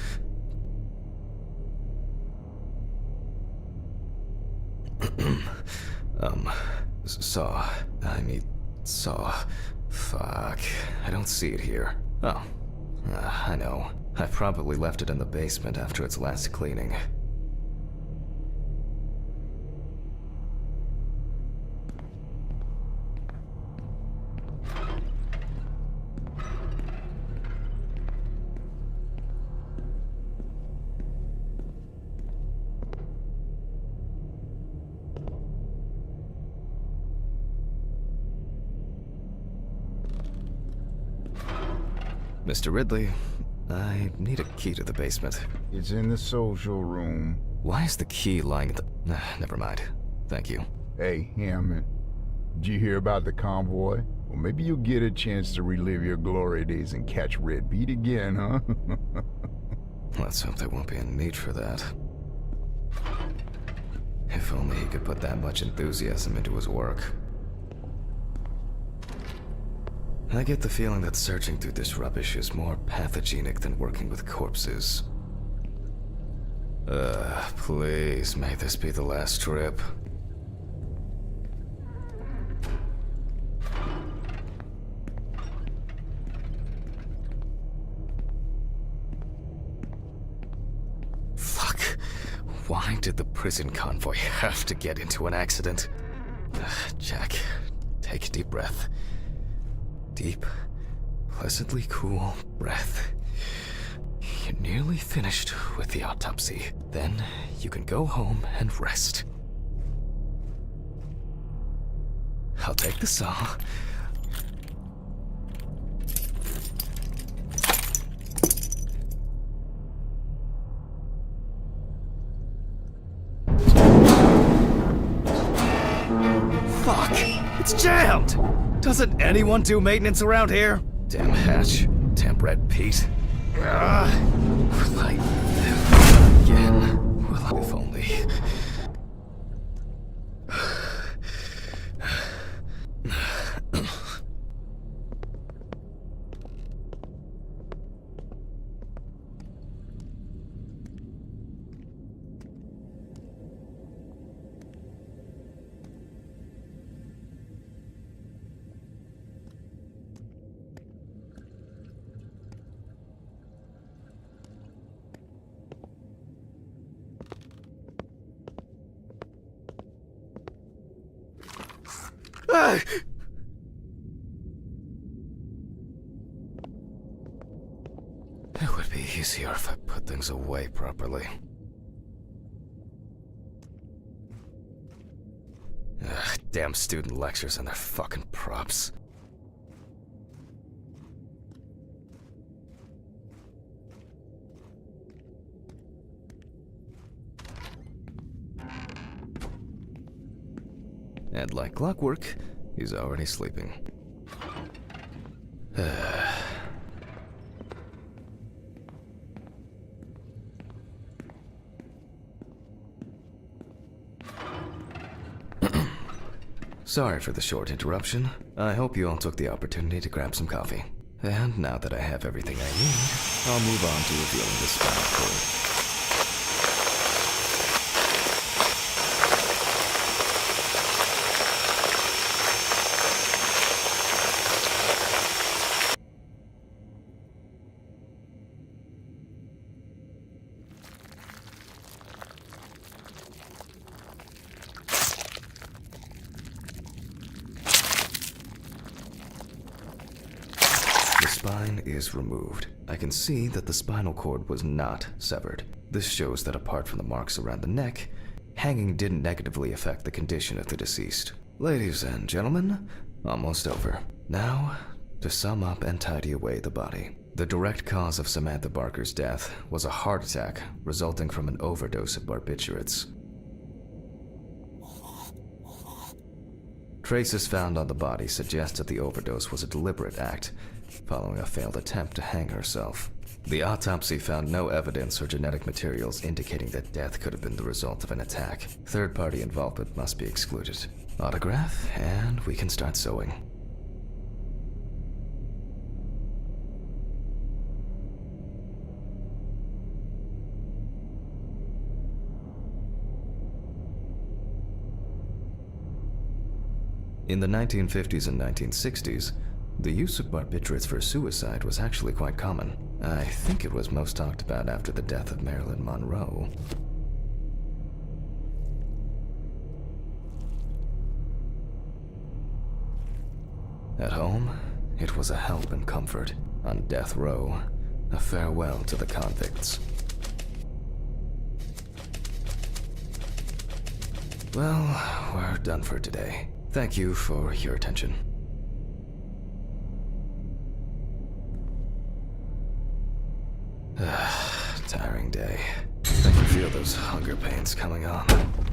Saw. I need saw. Fuck. I don't see it here. Oh. I know. I probably left it in the basement after its last cleaning. Mr. Ridley, I need a key to the basement. It's in the social room. Why is the key lying at the... never mind. Thank you. Hey, Hammond. Did you hear about the convoy? Well, maybe you'll get a chance to relive your glory days and catch Red Beat again, huh? Let's hope there won't be a need for that. If only he could put that much enthusiasm into his work. I get the feeling that searching through this rubbish is more pathogenic than working with corpses. Please, may this be the last trip. Fuck. Why did the prison convoy have to get into an accident? Jack, take a deep breath. Deep, pleasantly cool breath. You're nearly finished with the autopsy. Then you can go home and rest. I'll take the saw. Fuck! It's jammed! Doesn't anyone do maintenance around here? Damn hatch. Damn Red Pete. Will I live again? Will I, if only. It would be easier if I put things away properly. Damn student lectures and their fucking props. And like clockwork, he's already sleeping. Sorry for the short interruption. I hope you all took the opportunity to grab some coffee. And now that I have everything I need, I'll move on to revealing the spinal cord. Spine is removed. I can see that the spinal cord was not severed. This shows that apart from the marks around the neck, hanging didn't negatively affect the condition of the deceased. Ladies and gentlemen, almost over. Now, to sum up and tidy away the body. The direct cause of Samantha Barker's death was a heart attack resulting from an overdose of barbiturates. Traces found on the body suggest that the overdose was a deliberate act, following a failed attempt to hang herself. The autopsy found no evidence or genetic materials indicating that death could have been the result of an attack. Third-party involvement must be excluded. Autograph, and we can start sewing. In the 1950s and 1960s, the use of barbiturates for suicide was actually quite common. I think it was most talked about after the death of Marilyn Monroe. At home, it was a help and comfort. On death row, a farewell to the convicts. Well, we're done for today. Thank you for your attention. Tiring day. I can feel those hunger pains coming on.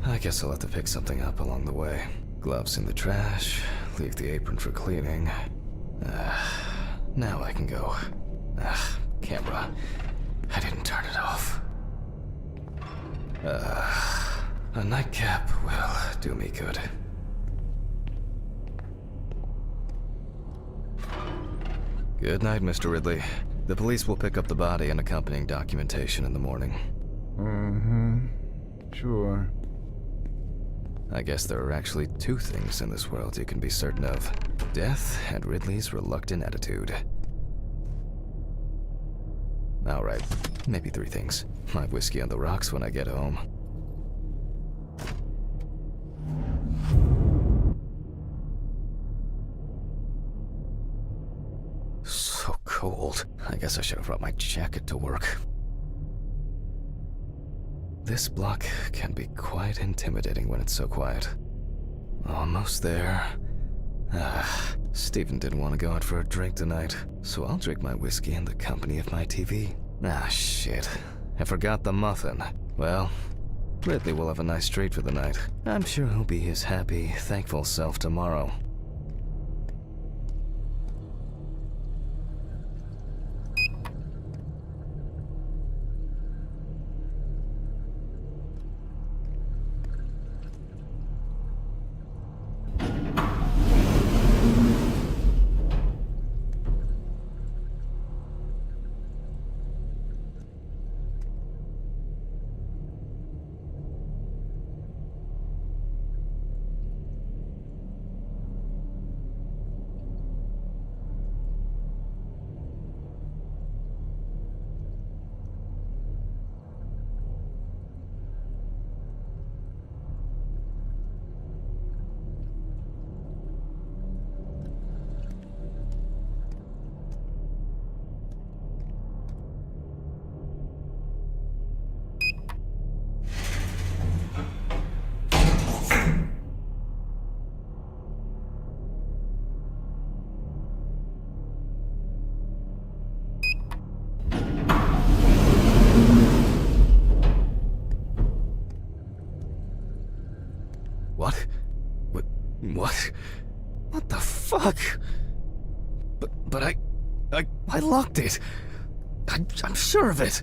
I guess I'll have to pick something up along the way. Gloves in the trash, leave the apron for cleaning. Now I can go. Camera. I didn't turn it off. A nightcap will do me good. Good night, Mr. Ridley. The police will pick up the body and accompanying documentation in the morning. Sure. I guess there are actually two things in this world you can be certain of. Death and Ridley's reluctant attitude. Alright, maybe three things. My whiskey on the rocks when I get home. So cold. I guess I should have brought my jacket to work. This block can be quite intimidating when it's so quiet. Almost there. Stephen didn't want to go out for a drink tonight, so I'll drink my whiskey in the company of my TV. Shit. I forgot the muffin. Well, Ridley will have a nice treat for the night. I'm sure he'll be his happy, thankful self tomorrow. Fuck! But I locked it. I'm sure of it.